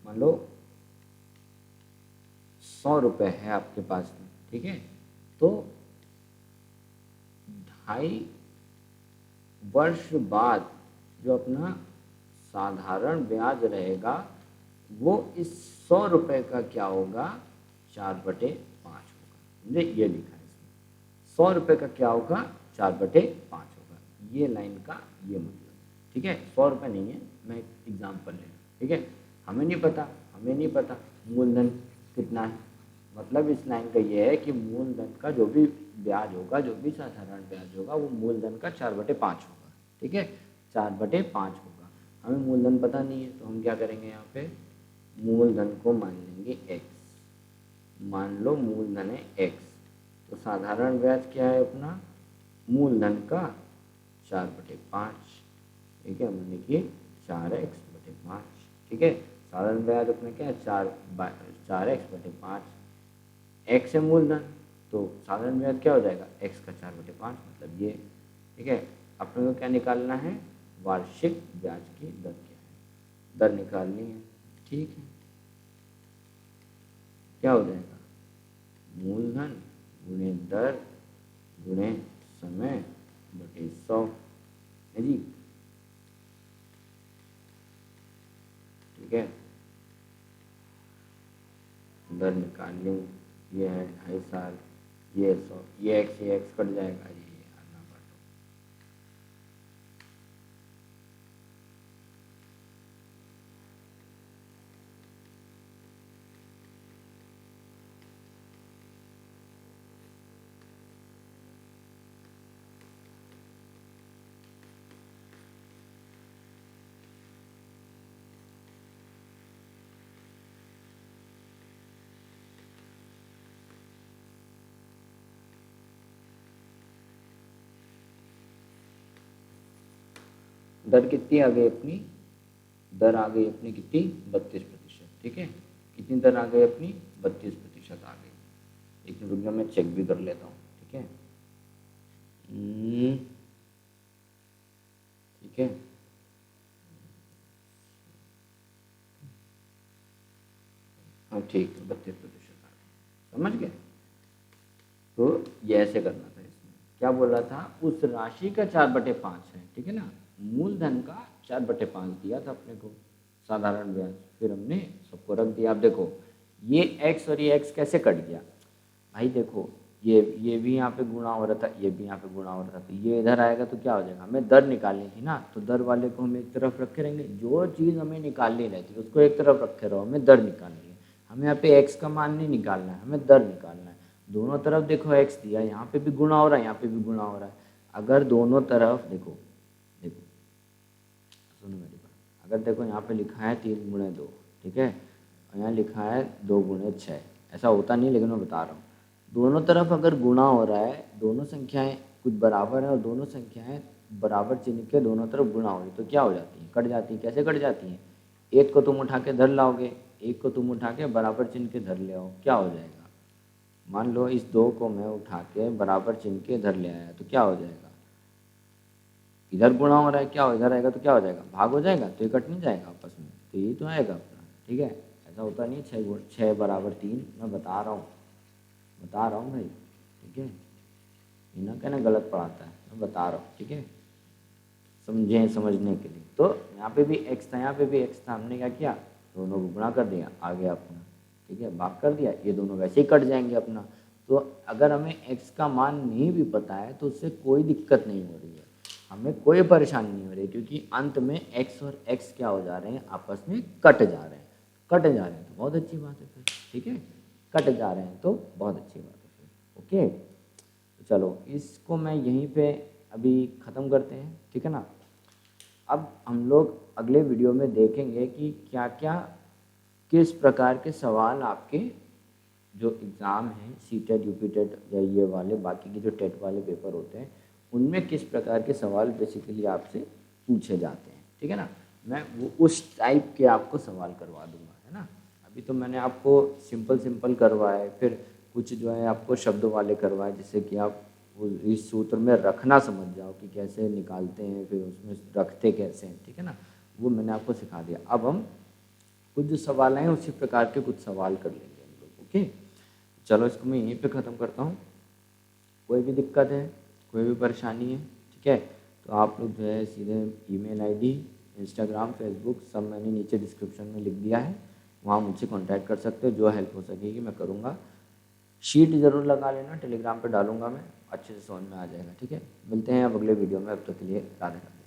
मान लो 100 रुपये है आपके पास में, ठीक है, तो 2.5 वर्ष बाद जो अपना साधारण ब्याज रहेगा वो इस 100 रुपये का क्या होगा, 4/5 होगा। मुझे ये लिखा है इसमें 100 रुपये का क्या होगा, 4/5 होगा। ये लाइन का ये मतलब, ठीक है। 100 रुपये नहीं है, मैं एक एग्जाम्पल ले रहा हूँ, ठीक है। हमें नहीं पता मूलधन कितना है। मतलब इस लाइन का ये है कि मूलधन का जो भी ब्याज होगा, जो भी साधारण ब्याज होगा, वो मूलधन का 4/5 होगा, ठीक है, 4/5 होगा। हमें मूलधन पता नहीं है तो हम क्या करेंगे, यहाँ पे मूलधन को मान लेंगे x। मान लो मूलधन है x, तो साधारण ब्याज क्या है अपना, मूलधन का 4/5, ठीक है, मैंने कि 4x/5, ठीक है। साधारण ब्याज अपना क्या है, 4x/5, x है मूलधन, तो साधारण ब्याज क्या हो जाएगा, x का 4/5, मतलब ये, ठीक है। अपने को क्या निकालना है, वार्षिक ब्याज की दर क्या है, दर निकालनी है, ठीक है। क्या हो जाएगा, मूलधन गुणे दर गुणे समय बटे 100 है जी, ठीक है। दर निकाल लूँ, ये है 2.5 साल, ये 100, ये x कट जाएगा, ये आना पड़ो। दर कितनी आ गई अपनी, दर आ गई अपनी कितनी, 32%, ठीक है। कितनी दर आ गई अपनी, 32% आ गई। एक मिनट रुक जाओ, मैं चेक भी कर लेता हूँ, ठीक है। ठीक है, हाँ ठीक है, 32% आ गई, समझ गए। तो ये ऐसे करना था, इसमें क्या बोला था, उस राशि का 4/5 है, ठीक है ना, मूलधन का 4/5 दिया था अपने को साधारण ब्याज, फिर हमने सबको रख दिया। अब देखो ये x और ये x कैसे कट गया भाई, देखो ये भी यहाँ पे गुणा हो रहा था, ये भी यहाँ पे गुणा हो रहा था, तो ये इधर आएगा तो क्या हो जाएगा, हमें दर निकालनी थी ना, तो दर वाले को हम एक तरफ रखे रहेंगे, जो चीज़ हमें निकालनी रहती है उसको एक तरफ रखे रहो, हमें दर निकालनी है। हमें यहाँ पे x का मान नहीं निकालना है, हमें दर निकालना है। दोनों तरफ देखो x दिया, यहाँ पे भी गुणा हो रहा है, यहाँ पे भी गुणा हो रहा है। अगर दोनों तरफ देखो, देखो सुनो मेरी बात, अगर देखो यहाँ पे लिखा है 3x2, ठीक है, और यहाँ लिखा है 2x6, ऐसा होता नहीं लेकिन मैं बता रहा हूँ। दोनों तरफ अगर गुणा हो रहा है, दोनों संख्याएं कुछ बराबर है और दोनों संख्याएं बराबर चिन्ह के दोनों तरफ गुणा हो रही, तो क्या हो जाती है, कट जाती है। कैसे कट जाती हैं, एक को तुम उठा के धर लाओगे, एक को तुम उठा के बराबर चिन्ह के धर ले आओ, क्या हो जाएगा। मान लो इस 2 को मैं उठा के बराबर चिन्ह के धर ले आया, तो क्या हो जाएगा, इधर गुणा हो रहा है, क्या हो, इधर आएगा तो क्या हो जाएगा, भाग हो जाएगा, तो ये कट नहीं जाएगा आपस में, तो यही तो आएगा अपना, ठीक है। ऐसा होता नहीं, 6 = 3, मैं बता रहा हूँ भाई, ठीक है। ये ना कहना गलत पढ़ाता है, मैं बता रहा हूँ, ठीक है, समझने के लिए। तो यहाँ पे भी x था, यहाँ पे भी x था, हमने क्या किया, दोनों को गुणा कर दिया, आ गया अपना, ठीक है, भाग कर दिया, ये दोनों वैसे ही कट जाएंगे अपना। तो अगर हमें x का मान नहीं भी पता है तो उससे कोई दिक्कत नहीं हो रही है, हमें कोई परेशानी नहीं हो रही, क्योंकि अंत में x और x क्या हो जा रहे हैं, आपस में कट जा रहे हैं, तो बहुत अच्छी बात है फिर, ठीक है, कट जा रहे हैं तो बहुत अच्छी बात है फिर, ओके। तो चलो इसको मैं यहीं पे अभी ख़त्म करते हैं, ठीक है ना। अब हम लोग अगले वीडियो में देखेंगे कि क्या क्या, किस प्रकार के सवाल आपके जो एग्ज़ाम हैं, सीटेट, यूपीटेट या ये वाले बाकी के जो टेट वाले पेपर होते हैं, उनमें किस प्रकार के सवाल बेसिकली आपसे पूछे जाते हैं, ठीक है ना। मैं वो उस टाइप के आपको सवाल करवा दूंगा, है ना। अभी तो मैंने आपको सिंपल करवाए, फिर कुछ जो है आपको शब्द वाले करवाए, जिससे कि आप वो इस सूत्र में रखना समझ जाओ कि कैसे निकालते हैं, फिर उसमें रखते कैसे हैं, ठीक है ना, वो मैंने आपको सिखा दिया। अब हम कुछ जो सवाल हैं उसी प्रकार के कुछ सवाल कर लेंगे हम लोग, ओके। चलो इसको मैं यहीं पे ख़त्म करता हूँ। कोई भी दिक्कत है, कोई भी परेशानी है, ठीक है, तो आप लोग जो है सीधे ईमेल आईडी, इंस्टाग्राम, फेसबुक सब मैंने नीचे डिस्क्रिप्शन में लिख दिया है, वहाँ मुझसे कांटेक्ट कर सकते हो। जो हेल्प हो सकेगी मैं करूँगा। शीट ज़रूर लगा लेना, टेलीग्राम पे डालूंगा मैं, अच्छे से समझ में आ जाएगा। ठीक है, मिलते हैं अब अगले वीडियो में, अब तक के लिए राधे राधे।